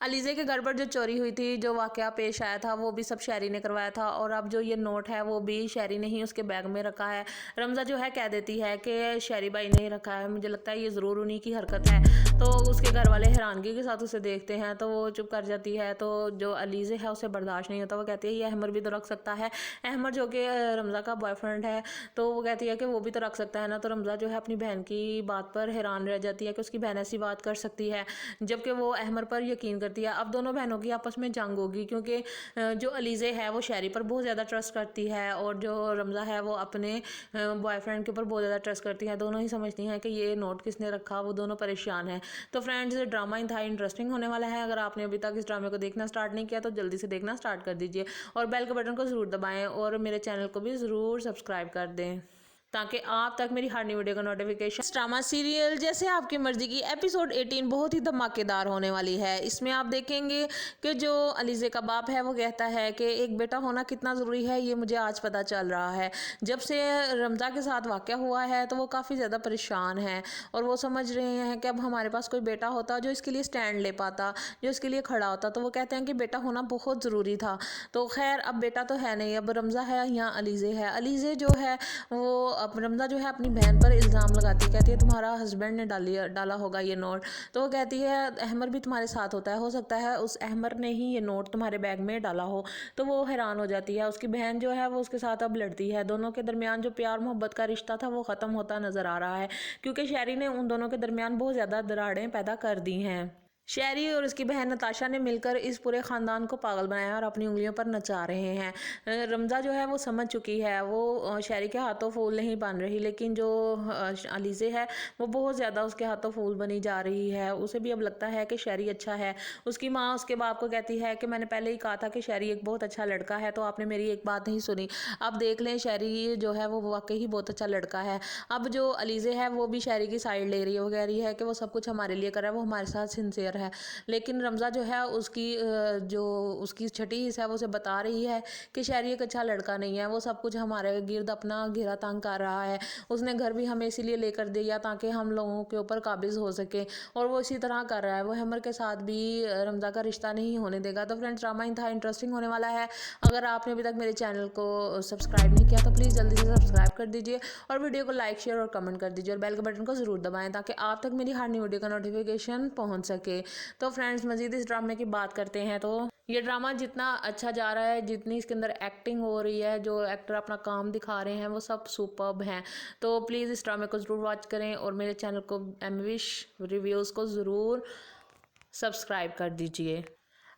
अलीज़े के घर पर जो चोरी हुई थी, जो वाक़या पेश आया था, वो भी सब शहरी ने करवाया था, और अब जो ये नोट है वो भी शहरी ने ही उसके बैग में रखा है। रमज़ा जो है कह देती है कि शहरी भाई ने ही रखा है, मुझे लगता है ये ज़रूर उन्हीं की हरकत है। तो उसके घर वाले हैरानगी के साथ उसे देखते हैं, तो वो चुप कर जाती है। तो जो अलीज़े है उसे बर्दाश्त नहीं होता, वो कहती है ये अहमर भी तो रख सकता है। अहमर जो कि रमज़ा का बॉयफ्रेंड है, तो वो कहती है कि वो भी तो रख सकता है ना। तो रमज़ा जो है अपनी बहन की बात पर हैरान रह जाती है कि उसकी बहन ऐसी बात कर सकती है, जबकि वो अहमर पर यकीन करती है। अब दोनों बहनों की आपस में जंग होगी, क्योंकि जो अलीज़े है वो शहरी पर बहुत ज़्यादा ट्रस्ट करती है और जो रमज़ा है वो अपने बॉयफ्रेंड के ऊपर बहुत ज़्यादा ट्रस्ट करती है। दोनों ही समझती हैं कि ये नोट किसने रखा, वो दोनों परेशान हैं। तो फ्रेंड्स, ड्रामा इंतहा इंटरेस्टिंग होने वाला है। अगर आपने अभी तक इस ड्रामे को देखना स्टार्ट नहीं किया तो जल्दी से देखना स्टार्ट कर दीजिए और बेल के बटन को ज़रूर दबाएँ और मेरे चैनल को भी ज़रूर सब्सक्राइब कर दें ताकि आप तक मेरी हर नई वीडियो का नोटिफिकेशन। ड्रामा सीरियल जैसे आपकी मर्जी की एपिसोड 18 बहुत ही धमाकेदार होने वाली है। इसमें आप देखेंगे कि जो अलीज़े का बाप है वो कहता है कि एक बेटा होना कितना ज़रूरी है, ये मुझे आज पता चल रहा है। जब से रमज़ा के साथ वाक़या हुआ है तो वो काफ़ी ज़्यादा परेशान है और वो समझ रहे हैं कि अब हमारे पास कोई बेटा होता जो इसके लिए स्टैंड ले पाता, जो इसके लिए खड़ा होता, तो वो कहते हैं कि बेटा होना बहुत ज़रूरी था। तो खैर अब बेटा तो है नहीं, अब रमज़ा है, यहाँ अलीज़े है। अलीज़े जो है वो अब रमज़ा जो है अपनी बहन पर इल्ज़ाम लगाती है, कहती है तुम्हारा हस्बैंड ने डाला होगा ये नोट। तो वो कहती है अहमर भी तुम्हारे साथ होता है, हो सकता है उस अहमर ने ही ये नोट तुम्हारे बैग में डाला हो। तो वो हैरान हो जाती है। उसकी बहन जो है वो उसके साथ अब लड़ती है। दोनों के दरमियान जो प्यार मोहब्बत का रिश्ता था वो ख़त्म होता नज़र आ रहा है, क्योंकि शहरी ने उन दोनों के दरमियान बहुत ज़्यादा दरारें पैदा कर दी हैं। शहरी और उसकी बहन नताशा ने मिलकर इस पूरे ख़ानदान को पागल बनाया और अपनी उंगलियों पर नचा रहे हैं। रमज़ा जो है वो समझ चुकी है, वो शहरी के हाथों फूल नहीं बन रही, लेकिन जो अलीज़े है वो बहुत ज़्यादा उसके हाथों फूल बनी जा रही है। उसे भी अब लगता है कि शहरी अच्छा है। उसकी माँ उसके बाप को कहती है कि मैंने पहले ही कहा था कि शहरी एक बहुत अच्छा लड़का है, तो आपने मेरी एक बात नहीं सुनी। अब देख लें, शहरी जो है वो वाकई ही बहुत अच्छा लड़का है। अब जो अलीज़े है वो भी शहरी की साइड ले रही है। वो कह रही है कि वो सब कुछ हमारे लिए कर रहा है, वो हमारे साथ सिंसियर है। लेकिन रमज़ा जो है उसकी छठी हिस्सा है वो उसे बता रही है कि शहरी एक अच्छा लड़का नहीं है, वो सब कुछ हमारे गिर्द अपना घेरा तंग कर रहा है। उसने घर भी हमें इसीलिए लेकर दिया ताकि हम लोगों के ऊपर काबिज हो सके, और वो इसी तरह कर रहा है। वो हमर के साथ भी रमज़ा का रिश्ता नहीं होने देगा। तो फ्रेंड्स, ड्रामा इंतहा इंटरेस्टिंग होने वाला है। अगर आपने अभी तक मेरे चैनल को सब्सक्राइब नहीं किया तो प्लीज़ जल्दी से सब्सक्राइब कर दीजिए और वीडियो को लाइक शेयर और कमेंट कर दीजिए और बेल के बटन को ज़रूर दबाएं ताकि आप तक मेरी हर नई वीडियो का नोटिफिकेशन पहुँच सके। तो फ्रेंड्स मज़ीद इस ड्रामे की बात करते हैं तो ये ड्रामा जितना अच्छा जा रहा है, जितनी इसके अंदर एक्टिंग हो रही है, जो एक्टर अपना काम दिखा रहे हैं वो सब सुपर्ब हैं। तो प्लीज़ इस ड्रामे को ज़रूर वॉच करें और मेरे चैनल को एमविश रिव्यूज़ को ज़रूर सब्सक्राइब कर दीजिए।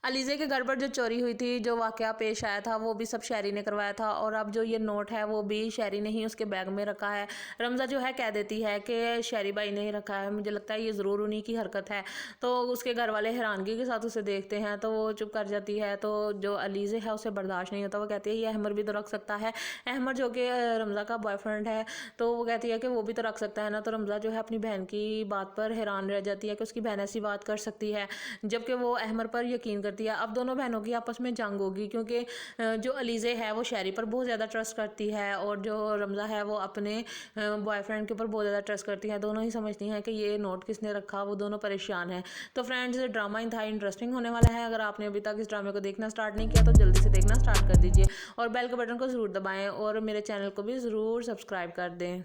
अलीज़े के घर पर जो चोरी हुई थी, जो वाक़या पेश आया था, वो भी सब शहरी ने करवाया था और अब जो ये नोट है वो भी शहरी ने ही उसके बैग में रखा है। रमज़ा जो है कह देती है कि शहरी भाई ने ही रखा है, मुझे लगता है ये ज़रूर उन्हीं की हरकत है। तो उसके घर वाले हैरानगी के साथ उसे देखते हैं तो वो चुप कर जाती है। तो जो अलीज़े है उसे बर्दाश्त नहीं होता, वो कहती है ये अहमर भी तो रख सकता है। अहमर जो कि रमज़ा का बॉयफ्रेंड है, तो वो कहती है कि वो भी तो रख सकता है ना। तो रमज़ा जो है अपनी बहन की बात पर हैरान रह जाती है कि उसकी बहन ऐसी बात कर सकती है, जबकि वो अहमर पर यकीन करती है। अब दोनों बहनों की आपस में जंग होगी क्योंकि जो अलीज़े है वो शहरी पर बहुत ज़्यादा ट्रस्ट करती है और जो रमज़ा है वो अपने बॉयफ्रेंड के ऊपर बहुत ज़्यादा ट्रस्ट करती है। दोनों ही समझती हैं कि ये नोट किसने रखा, वो दोनों परेशान हैं। तो फ्रेंड्स ड्रामा इंतहा इंटरेस्टिंग होने वाला है। अगर आपने अभी तक इस ड्रामे को देखना स्टार्ट नहीं किया तो जल्दी से देखना स्टार्ट कर दीजिए और बेल के बटन को ज़रूर दबाएँ और मेरे चैनल को भी ज़रूर सब्सक्राइब कर दें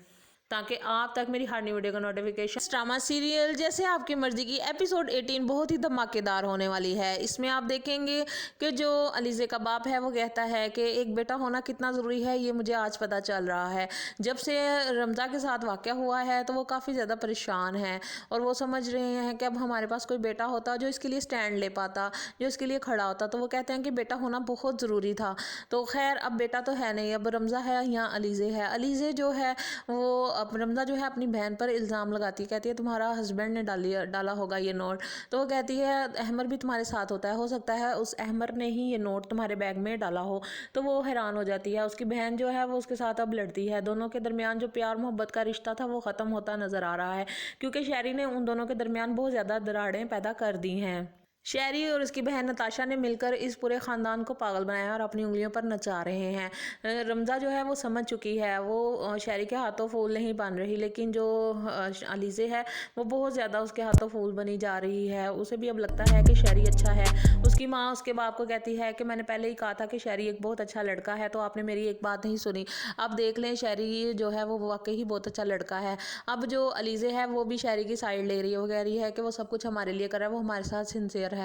ताकि आप तक मेरी हर न्यू वीडियो का नोटिफिकेशन। ड्रामा सीरियल जैसे आपकी मर्जी की एपिसोड 18 बहुत ही धमाकेदार होने वाली है। इसमें आप देखेंगे कि जो अलीज़े का बाप है वो कहता है कि एक बेटा होना कितना ज़रूरी है, ये मुझे आज पता चल रहा है। जब से रमज़ा के साथ वाक़या हुआ है तो वो काफ़ी ज़्यादा परेशान है और वो समझ रहे हैं कि अब हमारे पास कोई बेटा होता जो इसके लिए स्टैंड ले पाता, जो इसके लिए खड़ा होता। तो वो कहते हैं कि बेटा होना बहुत ज़रूरी था। तो खैर अब बेटा तो है नहीं, अब रमज़ा है या अलीज़े है। अलीज़े जो है वो अब रमज़ा जो है अपनी बहन पर इल्ज़ाम लगाती है, कहती है तुम्हारा हस्बैंड ने डाला होगा ये नोट। तो वो कहती है अहमर भी तुम्हारे साथ होता है, हो सकता है उस अहमर ने ही ये नोट तुम्हारे बैग में डाला हो। तो वो हैरान हो जाती है। उसकी बहन जो है वो उसके साथ अब लड़ती है। दोनों के दरमियान जो प्यार मोहब्बत का रिश्ता था वो ख़त्म होता नज़र आ रहा है क्योंकि शहरी ने उन दोनों के दरमियान बहुत ज़्यादा दरारें पैदा कर दी हैं। शहरी और उसकी बहन नताशा ने मिलकर इस पूरे ख़ानदान को पागल बनाया और अपनी उंगलियों पर नचा रहे हैं। रमज़ा जो है वो समझ चुकी है, वो शहरी के हाथों फूल नहीं बन रही, लेकिन जो अलीज़े है वो बहुत ज़्यादा उसके हाथों फूल बनी जा रही है। उसे भी अब लगता है कि शहरी अच्छा है। उसकी माँ उसके बाप को कहती है कि मैंने पहले ही कहा था कि शहरी एक बहुत अच्छा लड़का है, तो आपने मेरी एक बात नहीं सुनी। अब देख लें शहरी जो है वो वाकई ही बहुत अच्छा लड़का है। अब जो अलीज़े है वो भी शहरी की साइड ले रही है। वो कह रही है कि वो सब कुछ हमारे लिए कर रहा है, वो हमारे साथ सिंसियर है।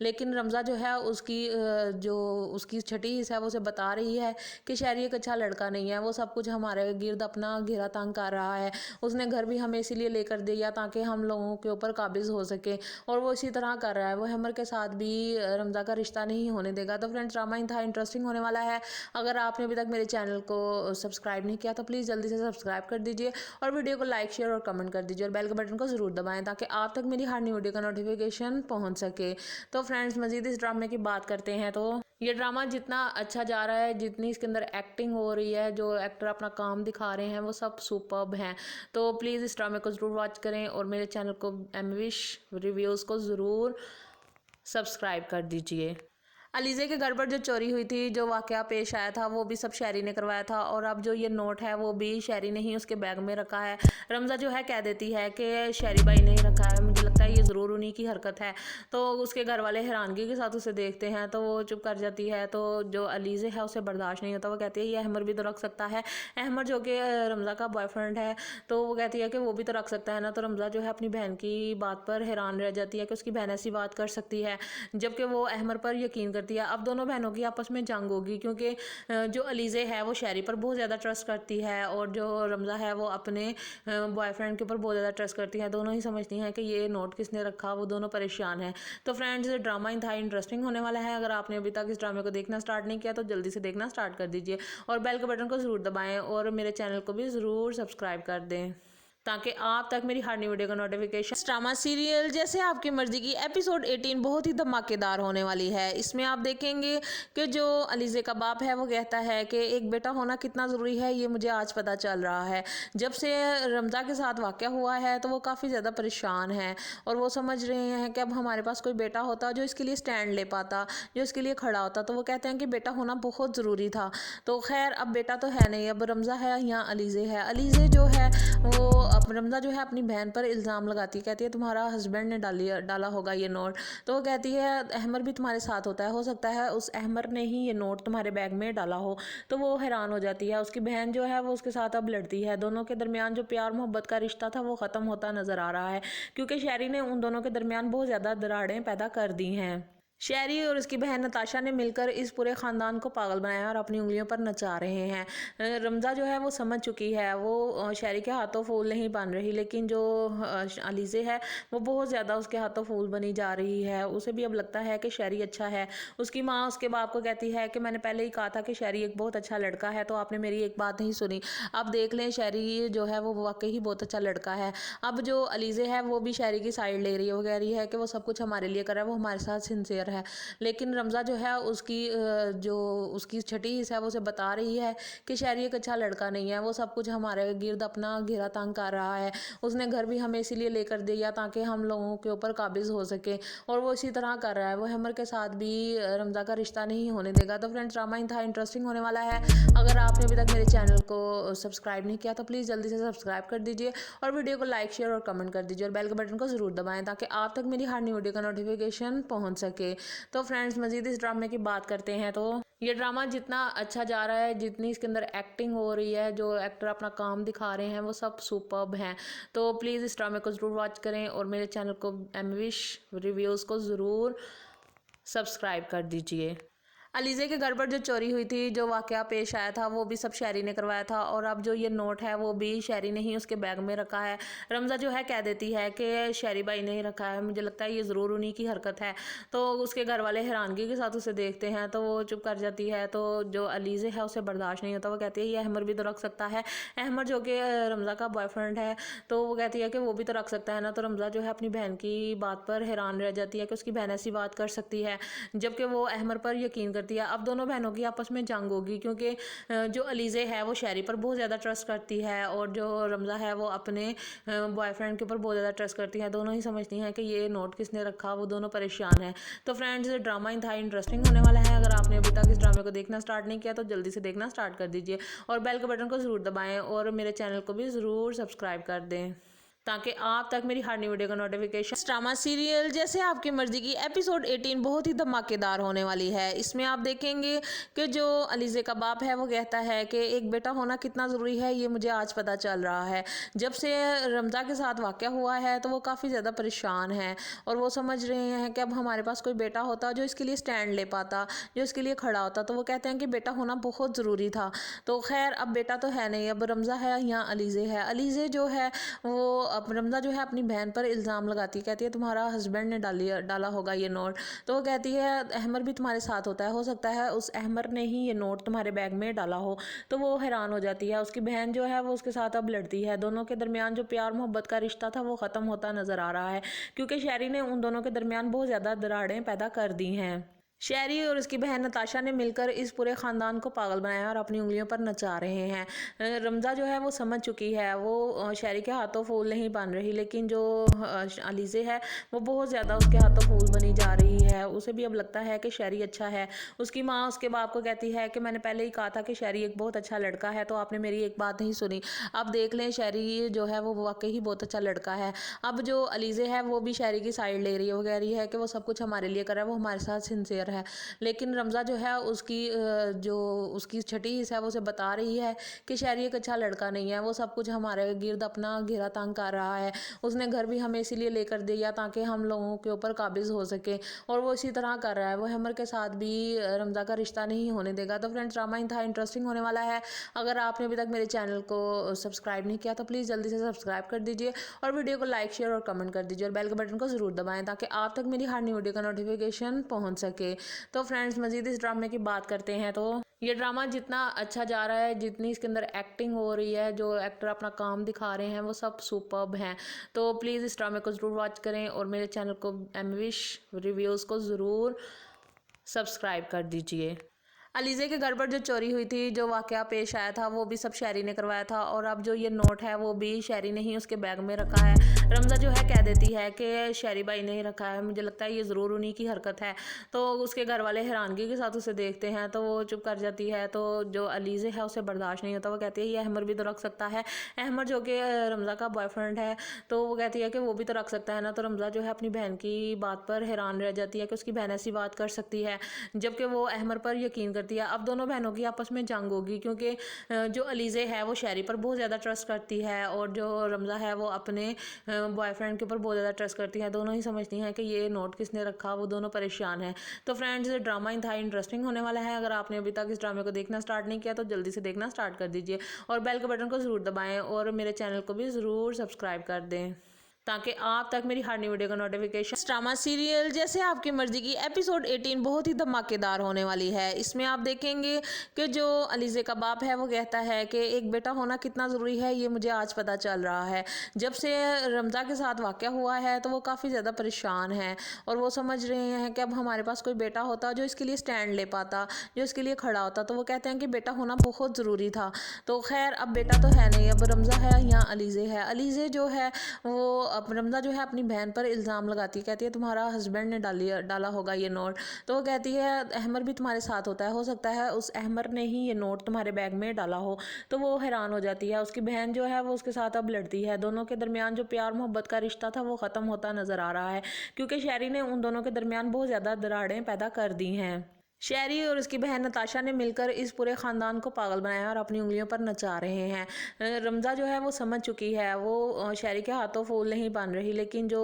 लेकिन रमज़ा जो है उसकी छठी हिस्सा है वो उसे बता रही है कि शहरी एक अच्छा लड़का नहीं है, वो सब कुछ हमारे गिर्द अपना घेरा तंग कर रहा है। उसने घर भी हमें इसीलिए लेकर दिया ताकि हम लोगों के ऊपर काबिज हो सके और वो इसी तरह कर रहा है। वो हमर के साथ भी रमज़ा का रिश्ता नहीं होने देगा। तो फ्रेंड्स ड्रामा इंतहा इंटरेस्टिंग होने वाला है। अगर आपने अभी तक मेरे चैनल को सब्सक्राइब नहीं किया तो प्लीज़ जल्दी से सब्सक्राइब कर दीजिए और वीडियो को लाइक शेयर और कमेंट कर दीजिए और बेल के बटन को ज़रूर दबाएं ताकि आप तक मेरी हर न्यू वीडियो का नोटिफिकेशन पहुंच सके। तो फ्रेंड्स मज़ीद इस ड्रामे की बात करते हैं तो ये ड्रामा जितना अच्छा जा रहा है, जितनी इसके अंदर एक्टिंग हो रही है, जो एक्टर अपना काम दिखा रहे हैं वो सब सुपर्ब हैं। तो प्लीज़ इस ड्रामे को ज़रूर वॉच करें और मेरे चैनल को एमविश रिव्यूज़ को ज़रूर सब्सक्राइब कर दीजिए। अलीज़े के घर पर जो चोरी हुई थी, जो वाक़या पेश आया था, वो भी सब शहरी ने करवाया था और अब जो ये नोट है वो भी शहरी ने ही उसके बैग में रखा है। रमज़ा जो है कह देती है कि शहरी भाई ने ही रखा है, मुझे लगता है ये ज़रूर उन्हीं की हरकत है। तो उसके घर वाले हैरानगी के साथ उसे देखते हैं तो वो चुप कर जाती है। तो जो अलीज़े है उसे बर्दाश्त नहीं होता, वो कहती है ये अहमर भी तो रख सकता है। अहमर जो कि रमज़ा का बॉयफ्रेंड है, तो वो कहती है कि वो भी तो रख सकता है ना। तो रमज़ा जो है अपनी बहन की बात पर हैरान रह जाती है कि उसकी बहन ऐसी बात कर सकती है, जबकि वो अहमर पर यकीन करती है। अब दोनों बहनों की आपस में जंग होगी क्योंकि जो अलीज़े है वो शहरी पर बहुत ज़्यादा ट्रस्ट करती है और जो रमज़ा है वो अपने बॉयफ्रेंड के ऊपर बहुत ज़्यादा ट्रस्ट करती है। दोनों ही समझती हैं कि ये नोट किसने रखा, वो दोनों परेशान हैं। तो फ्रेंड्स ड्रामा इंतहा इंटरेस्टिंग होने वाला है। अगर आपने अभी तक इस ड्रामे को देखना स्टार्ट नहीं किया तो जल्दी से देखना स्टार्ट कर दीजिए और बेल के बटन को ज़रूर दबाएँ और मेरे चैनल को भी ज़रूर सब्सक्राइब कर दें ताकि आप तक मेरी हर न्यू वीडियो का नोटिफिकेशन। ड्रामा सीरियल जैसे आपकी मर्जी की एपिसोड 18 बहुत ही धमाकेदार होने वाली है। इसमें आप देखेंगे कि जो अलीज़े का बाप है वो कहता है कि एक बेटा होना कितना ज़रूरी है, ये मुझे आज पता चल रहा है। जब से रमज़ा के साथ वाक़या हुआ है तो वो काफ़ी ज़्यादा परेशान है और वो समझ रहे हैं कि अब हमारे पास कोई बेटा होता जो इसके लिए स्टैंड ले पाता, जो इसके लिए खड़ा होता। तो वो कहते हैं कि बेटा होना बहुत ज़रूरी था। तो खैर अब बेटा तो है नहीं, अब रमज़ा है या अलीज़े है। अलीज़े जो है वो अब रमज़ा जो है अपनी बहन पर इल्ज़ाम लगाती है, कहती है तुम्हारा हस्बैंड ने डाला होगा ये नोट। तो वो कहती है अहमर भी तुम्हारे साथ होता है, हो सकता है उस अहमर ने ही ये नोट तुम्हारे बैग में डाला हो। तो वो हैरान हो जाती है। उसकी बहन जो है वो उसके साथ अब लड़ती है। दोनों के दरमियान जो प्यार मोहब्बत का रिश्ता था वो ख़त्म होता नज़र आ रहा है, क्योंकि शहरी ने उन दोनों के दरमियान बहुत ज़्यादा दरारें पैदा कर दी हैं। शहरी और उसकी बहन नताशा ने मिलकर इस पूरे ख़ानदान को पागल बनाया और अपनी उंगलियों पर नचा रहे हैं। रमज़ा जो है वो समझ चुकी है, वो शहरी के हाथों फूल नहीं बन रही, लेकिन जो अलीज़े है वो बहुत ज़्यादा उसके हाथों फूल बनी जा रही है। उसे भी अब लगता है कि शहरी अच्छा है। उसकी माँ उसके बाप को कहती है कि मैंने पहले ही कहा था कि शहरी एक बहुत अच्छा लड़का है, तो आपने मेरी एक बात नहीं सुनी। अब देख लें, शहरी जो है वो वाकई ही बहुत अच्छा लड़का है। अब जो अलीज़े है वो भी शहरी की साइड ले रही है। वो कह रही है कि वो सब कुछ हमारे लिए कर रहा है, वो हमारे साथ सिंसियर है। लेकिन रमज़ा जो है उसकी छठी हिस्सा है वो उसे बता रही है कि शहरी एक अच्छा लड़का नहीं है, वो सब कुछ हमारे गिर्द अपना घेरा तंग कर रहा है। उसने घर भी हमें इसीलिए लेकर दिया ताकि हम लोगों के ऊपर काबिज हो सके, और वो इसी तरह कर रहा है। वो हमर के साथ भी रमज़ा का रिश्ता नहीं होने देगा। तो फ्रेंड्स, ड्रामा था इंटरेस्टिंग होने वाला है। अगर आपने अभी तक मेरे चैनल को सब्सक्राइब नहीं किया तो प्लीज़ जल्दी से सब्सक्राइब कर दीजिए, और वीडियो को लाइक शेयर और कमेंट कर दीजिए, और बेल के बटन को ज़रूर दबाएं ताकि आप तक मेरी हर न्यू वीडियो का नोटिफिकेशन पहुंच सके। तो फ्रेंड्स, मज़ीद इस ड्रामे की बात करते हैं। तो ये ड्रामा जितना अच्छा जा रहा है, जितनी इसके अंदर एक्टिंग हो रही है, जो एक्टर अपना काम दिखा रहे हैं, वो सब सुपर्ब हैं। तो प्लीज़ इस ड्रामे को ज़रूर वॉच करें, और मेरे चैनल को एमविश रिव्यूज़ को ज़रूर सब्सक्राइब कर दीजिए। अलीज़े के घर पर जो चोरी हुई थी, जो वाक़या पेश आया था, वो भी सब शहरी ने करवाया था, और अब जो ये नोट है वो भी शहरी ने ही उसके बैग में रखा है। रमज़ा जो है कह देती है कि शहरी भाई ने ही रखा है, मुझे लगता है ये ज़रूर उन्हीं की हरकत है। तो उसके घर वाले हैरानगी के साथ उसे देखते हैं, तो वो चुप कर जाती है। तो जो अलीज़े है उसे बर्दाश्त नहीं होता, वो कहती है ये अहमर भी तो रख सकता है। अहमर जो कि रमज़ा का बॉयफ्रेंड है, तो वो कहती है कि वो भी तो रख सकता है ना। तो रमज़ा जो है अपनी बहन की बात पर हैरान रह जाती है कि उसकी बहन ऐसी बात कर सकती है, जबकि वो अहमर पर यकीन करती है। अब दोनों बहनों की आपस में जंग होगी, क्योंकि जो अलीज़े है वो शहरी पर बहुत ज़्यादा ट्रस्ट करती है, और जो रमज़ा है वो अपने बॉयफ्रेंड के ऊपर बहुत ज़्यादा ट्रस्ट करती है। दोनों ही समझती हैं कि ये नोट किसने रखा, वो दोनों परेशान हैं। तो फ्रेंड्स, ड्रामा था इंटरेस्टिंग होने वाला है। अगर आपने अभी तक इस ड्रामे को देखना स्टार्ट नहीं किया तो जल्दी से देखना स्टार्ट कर दीजिए, और बेल के बटन को ज़रूर दबाएँ, और मेरे चैनल को भी ज़रूर सब्सक्राइब कर दें ताकि आप तक मेरी हर न्यू वीडियो का नोटिफिकेशन। ड्रामा सीरियल जैसे आपकी मर्जी की एपिसोड 18 बहुत ही धमाकेदार होने वाली है। इसमें आप देखेंगे कि जो अलीज़े का बाप है वो कहता है कि एक बेटा होना कितना ज़रूरी है, ये मुझे आज पता चल रहा है। जब से रमज़ा के साथ वाक़या हुआ है तो वो काफ़ी ज़्यादा परेशान है, और वो समझ रहे हैं कि अब हमारे पास कोई बेटा होता जो इसके लिए स्टैंड ले पाता, जो इसके लिए खड़ा होता। तो वो कहते हैं कि बेटा होना बहुत ज़रूरी था। तो खैर, अब बेटा तो है नहीं, अब रमज़ा है या अलीज़े है। अलीज़े जो है वो अब रमज़ा जो है अपनी बहन पर इल्ज़ाम लगाती है, कहती है तुम्हारा हस्बैंड ने डाला होगा ये नोट। तो वो कहती है अहमर भी तुम्हारे साथ होता है, हो सकता है उस अहमर ने ही ये नोट तुम्हारे बैग में डाला हो। तो वो हैरान हो जाती है। उसकी बहन जो है वो उसके साथ अब लड़ती है। दोनों के दरमियान जो प्यार मोहब्बत का रिश्ता था वो ख़त्म होता नज़र आ रहा है, क्योंकि शहरी ने उन दोनों के दरमियान बहुत ज़्यादा दरारें पैदा कर दी हैं। शहरी और उसकी बहन नताशा ने मिलकर इस पूरे ख़ानदान को पागल बनाया और अपनी उंगलियों पर नचा रहे हैं। रमज़ा जो है वो समझ चुकी है, वो शहरी के हाथों फूल नहीं बन रही, लेकिन जो अलीज़े है वो बहुत ज़्यादा उसके हाथों फूल बनी जा रही है। उसे भी अब लगता है कि शहरी अच्छा है। उसकी माँ उसके बाप को कहती है कि मैंने पहले ही कहा था कि शहरी एक बहुत अच्छा लड़का है, तो आपने मेरी एक बात नहीं सुनी। अब देख लें, शहरी जो है वो वाकई ही बहुत अच्छा लड़का है। अब जो अलीज़े है वो भी शहरी की साइड ले रही है। वो कह रही है कि वो सब कुछ हमारे लिए कर रहा है, वो हमारे साथ सिंसियर है। लेकिन रमज़ा जो है उसकी छठी हिस्सा है वो उसे बता रही है कि शहरी एक अच्छा लड़का नहीं है, वो सब कुछ हमारे गिर्द अपना घेरा तंग कर रहा है। उसने घर भी हमें इसीलिए लेकर दिया ताकि हम लोगों के ऊपर काबिज हो सके, और वो इसी तरह कर रहा है। वो हमर के साथ भी रमज़ा का रिश्ता नहीं होने देगा। तो फ्रेंड्स, ड्रामा था इंटरेस्टिंग होने वाला है। अगर आपने अभी तक मेरे चैनल को सब्सक्राइब नहीं किया तो प्लीज़ जल्दी से सब्सक्राइब कर दीजिए, और वीडियो को लाइक शेयर और कमेंट कर दीजिए, और बेल के बटन को ज़रूर दबाएं ताकि आप तक मेरी हर न्यू वीडियो का नोटिफिकेशन पहुंच सके। तो फ्रेंड्स, मज़ीद इस ड्रामे की बात करते हैं। तो ये ड्रामा जितना अच्छा जा रहा है, जितनी इसके अंदर एक्टिंग हो रही है, जो एक्टर अपना काम दिखा रहे हैं, वो सब सुपर्ब हैं। तो प्लीज़ इस ड्रामे को ज़रूर वॉच करें, और मेरे चैनल को एमविश रिव्यूज़ को ज़रूर सब्सक्राइब कर दीजिए। अलीज़े के घर पर जो चोरी हुई थी, जो वाक़या पेश आया था, वो भी सब शहरी ने करवाया था और अब जो ये नोट है वो भी शहरी ने ही उसके बैग में रखा है। रमज़ा जो है कह देती है कि शहरी भाई ने ही रखा है, मुझे लगता है ये ज़रूर उन्हीं की हरकत है। तो उसके घर वाले हैरानगी के साथ उसे देखते हैं तो वो चुप कर जाती है। तो जो अलीज़े है उसे बर्दाश्त नहीं होता, वो कहती है ये अहमर भी तो रख सकता है। अहमर जो कि रमज़ा का बॉयफ्रेंड है, तो वो कहती है कि वो भी तो रख सकता है ना। तो रमज़ा जो है अपनी बहन की बात पर हैरान रह जाती है कि उसकी बहन ऐसी बात कर सकती है, जबकि वो अहमर पर यकीन करती है। अब दोनों बहनों की आपस में जंग होगी क्योंकि जो अलीज़े है वो शहरी पर बहुत ज़्यादा ट्रस्ट करती है और जो रमज़ा है वो अपने बॉयफ्रेंड के ऊपर बहुत ज़्यादा ट्रस्ट करती है। दोनों ही समझती हैं कि ये नोट किसने रखा, वो दोनों परेशान हैं। तो फ्रेंड्स, ड्रामा इंतहाई इंटरेस्टिंग होने वाला है। अगर आपने अभी तक इस ड्रामे को देखना स्टार्ट नहीं किया तो जल्दी से देखना स्टार्ट कर दीजिए और बेल के बटन को ज़रूर दबाएं और मेरे चैनल को भी ज़रूर सब्सक्राइब कर दें ताकि आप तक मेरी हर नई वीडियो का नोटिफिकेशन। ड्रामा सीरियल जैसे आपकी मर्जी की एपिसोड 18 बहुत ही धमाकेदार होने वाली है। इसमें आप देखेंगे कि जो अलीज़े का बाप है वो कहता है कि एक बेटा होना कितना ज़रूरी है, ये मुझे आज पता चल रहा है। जब से रमज़ा के साथ वाक़या हुआ है तो वो काफ़ी ज़्यादा परेशान है और वो समझ रहे हैं कि अब हमारे पास कोई बेटा होता जो इसके लिए स्टैंड ले पाता, जो इसके लिए खड़ा होता। तो वो कहते हैं कि बेटा होना बहुत ज़रूरी था। तो खैर अब बेटा तो है नहीं, अब रमज़ा है या अलीज़े है। अलीज़े जो है वो अब रमज़ा जो है अपनी बहन पर इल्ज़ाम लगाती है, कहती है तुम्हारा हस्बैंड ने डाला होगा ये नोट। तो वो कहती है अहमर भी तुम्हारे साथ होता है, हो सकता है उस अहमर ने ही ये नोट तुम्हारे बैग में डाला हो। तो वो हैरान हो जाती है। उसकी बहन जो है वो उसके साथ अब लड़ती है। दोनों के दरमियान जो प्यार मोहब्बत का रिश्ता था वो ख़त्म होता नज़र आ रहा है क्योंकि शहरी ने उन दोनों के दरमियान बहुत ज़्यादा दरारें पैदा कर दी हैं। शहरी और उसकी बहन नताशा ने मिलकर इस पूरे ख़ानदान को पागल बनाया और अपनी उंगलियों पर नचा रहे हैं। रमज़ा जो है वो समझ चुकी है, वो शहरी के हाथों फूल नहीं बन रही, लेकिन जो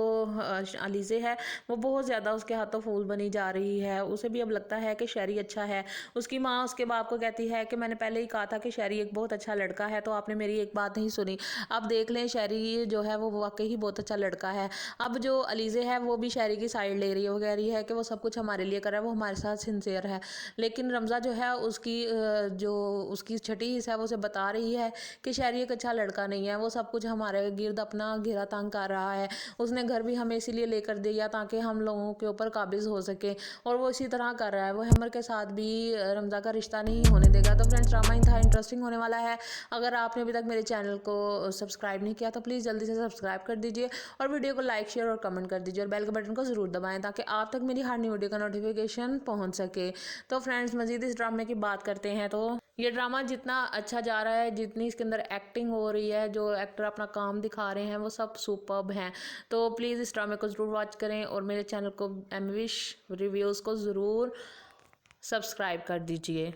अलीज़े है वो बहुत ज़्यादा उसके हाथों फूल बनी जा रही है। उसे भी अब लगता है कि शहरी अच्छा है। उसकी माँ उसके बाप को कहती है कि मैंने पहले ही कहा था कि शहरी एक बहुत अच्छा लड़का है, तो आपने मेरी एक बात नहीं सुनी। अब देख लें, शहरी जो है वो वाकई ही बहुत अच्छा लड़का है। अब जो अलीज़े है वो भी शहरी की साइड ले रही है। वो कह रही है कि वो सब कुछ हमारे लिए कर रहा है, वो हमारे साथ सिंसियर है। लेकिन रमज़ा जो है उसकी जो उसकी छठी हिस्सा है वो उसे बता रही है कि शहरी एक अच्छा लड़का नहीं है, वो सब कुछ हमारे गिर्द अपना घेरा तंग कर रहा है। उसने घर भी हमें इसीलिए लेकर दिया ताकि हम लोगों के ऊपर काबिज़ हो सके और वो इसी तरह कर रहा है। वो हमर के साथ भी रमज़ा का रिश्ता नहीं होने देगा। तो फ्रेंड्स, ड्रामा इंतहा इंटरेस्टिंग होने वाला है। अगर आपने अभी तक मेरे चैनल को सब्सक्राइब नहीं किया तो प्लीज़ जल्दी से सब्सक्राइब कर दीजिए और वीडियो को लाइक शेयर और कमेंट कर दीजिए और बेल के बटन को ज़रूर दबाएं ताकि आप तक मेरी हर नई वीडियो का नोटिफिकेशन पहुंच सके। तो फ्रेंड्स, मज़ीद इस ड्रामे की बात करते हैं तो ये ड्रामा जितना अच्छा जा रहा है, जितनी इसके अंदर एक्टिंग हो रही है, जो एक्टर अपना काम दिखा रहे हैं वो सब सुपर्ब हैं। तो प्लीज़ इस ड्रामे को ज़रूर वॉच करें और मेरे चैनल को एमविश रिव्यूज़ को ज़रूर सब्सक्राइब कर दीजिए।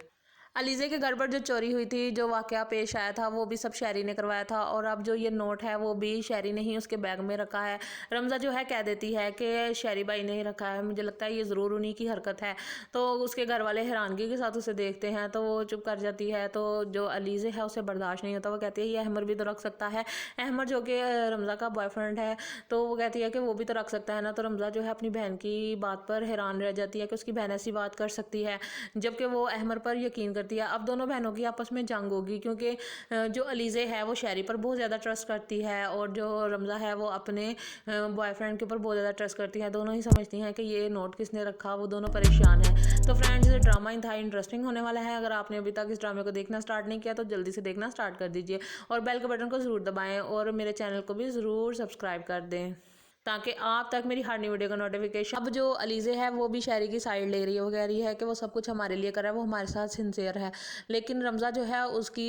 अलीज़े के घर पर जो चोरी हुई थी, जो वाक़या पेश आया था, वो भी सब शहरी ने करवाया था और अब जो ये नोट है वो भी शहरी ने ही उसके बैग में रखा है। रमज़ा जो है कह देती है कि शहरी भाई ने ही रखा है, मुझे लगता है ये ज़रूर उन्हीं की हरकत है। तो उसके घर वाले हैरानगी के साथ उसे देखते हैं तो वो चुप कर जाती है। तो जो अलीज़े है उसे बर्दाश्त नहीं होता, वो कहती है ये अहमर भी तो रख सकता है। अहमर जो कि रमज़ा का बॉयफ्रेंड है, तो वो कहती है कि वो भी तो रख सकता है ना। तो रमज़ा जो है अपनी बहन की बात पर हैरान रह जाती है कि उसकी बहन ऐसी बात कर सकती है, जबकि वो अहमर पर यकीन करती है। अब दोनों बहनों की आपस में जंग होगी क्योंकि जो अलीज़े है वो शहरी पर बहुत ज़्यादा ट्रस्ट करती है और जो रमज़ा है वो अपने बॉयफ्रेंड के ऊपर बहुत ज़्यादा ट्रस्ट करती है। दोनों ही समझती हैं कि ये नोट किसने रखा, वो दोनों परेशान हैं। तो फ्रेंड्स, ड्रामा इंतहा इंटरेस्टिंग होने वाला है। अगर आपने अभी तक इस ड्रामे को देखना स्टार्ट नहीं किया तो जल्दी से देखना स्टार्ट कर दीजिए और बेल के बटन को ज़रूर दबाएं और मेरे चैनल को भी ज़रूर सब्सक्राइब कर दें ताकि आप तक मेरी हर नई वीडियो का नोटिफिकेशन। अब जो अलीज़े है वो भी शहरी की साइड ले रही है। वो कह रही है कि वो सब कुछ हमारे लिए कर रहा है, वो हमारे साथ सिंसियर है। लेकिन रमज़ा जो है उसकी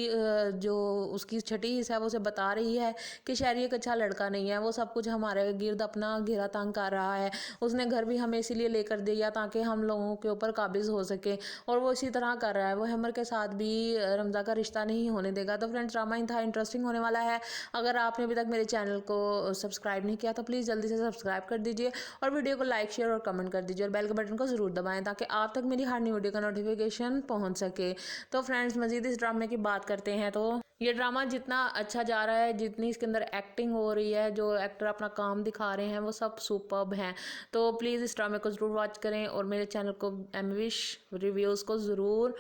जो उसकी छठी हिस्सा है वो उसे बता रही है कि शहरी एक अच्छा लड़का नहीं है, वो सब कुछ हमारे गिर्द अपना घेरा तंग कर रहा है। उसने घर भी हमें इसीलिए लेकर दिया ताकि हम लोगों के ऊपर काबिज़ हो सके और वो इसी तरह कर रहा है। वो हमर के साथ भी रमज़ा का रिश्ता नहीं होने देगा। तो फ्रेंड्स, ड्रामा इंतहा इंटरेस्टिंग होने वाला है। अगर आपने अभी तक मेरे चैनल को सब्सक्राइब नहीं किया तो प्लीज़ जल्दी से सब्सक्राइब कर दीजिए और वीडियो को लाइक शेयर और कमेंट कर दीजिए और बेल के बटन को ज़रूर दबाएं ताकि आप तक मेरी हर नई वीडियो का नोटिफिकेशन पहुंच सके। तो फ्रेंड्स, मज़ीद इस ड्रामे की बात करते हैं तो ये ड्रामा जितना अच्छा जा रहा है, जितनी इसके अंदर एक्टिंग हो रही है, जो एक्टर अपना काम दिखा रहे हैं वो सब सुपर्ब हैं। तो प्लीज़ इस ड्रामे को ज़रूर वॉच करें और मेरे चैनल को एमविश रिव्यूज़ को ज़रूर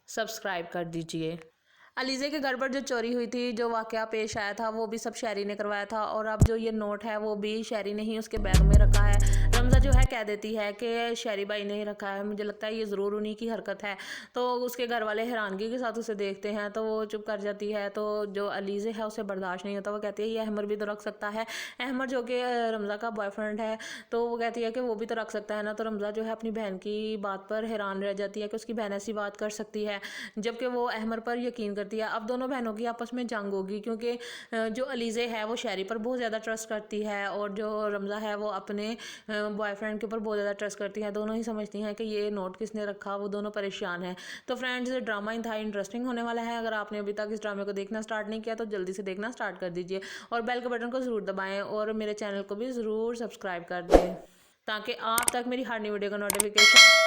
सब्सक्राइब कर दीजिए। अलीज़े के घर पर जो चोरी हुई थी, जो वाक़या पेश आया था, वो भी सब शहरी ने करवाया था और अब जो ये नोट है वो भी शहरी ने ही उसके बैग में रखा है। रमज़ा जो है कह देती है कि शहरी भाई ने ही रखा है, मुझे लगता है ये ज़रूर उन्हीं की हरकत है। तो उसके घर वाले हैरानगी के साथ उसे देखते हैं तो वो चुप कर जाती है। तो जो अलीज़े है उसे बर्दाश्त नहीं होता, वो कहती है ये अहमर भी तो रख सकता है। अहमर जो कि रमज़ा का बॉयफ्रेंड है, तो वो कहती है कि वो भी तो रख सकता है ना। तो रमज़ा जो है अपनी बहन की बात पर हैरान रह जाती है कि उसकी बहन ऐसी बात कर सकती है, जबकि वो अहमर पर यकीन करती है। अब दोनों बहनों की आपस में जंग होगी क्योंकि जो अलीज़े है वो शहरी पर बहुत ज़्यादा ट्रस्ट करती है और जो रमज़ा है वो अपने बॉयफ्रेंड के ऊपर बहुत ज़्यादा ट्रस्ट करती है। दोनों ही समझती हैं कि ये नोट किसने रखा, वो दोनों परेशान हैं। तो फ्रेंड्स, ड्रामा इंतहाई इंटरेस्टिंग होने वाला है। अगर आपने अभी तक इस ड्रामे को देखना स्टार्ट नहीं किया तो जल्दी से देखना स्टार्ट कर दीजिए और बेल के बटन को ज़रूर दबाएं और मेरे चैनल को भी ज़रूर सब्सक्राइब कर दें ताकि आप तक मेरी हर नई वीडियो का नोटिफिकेशन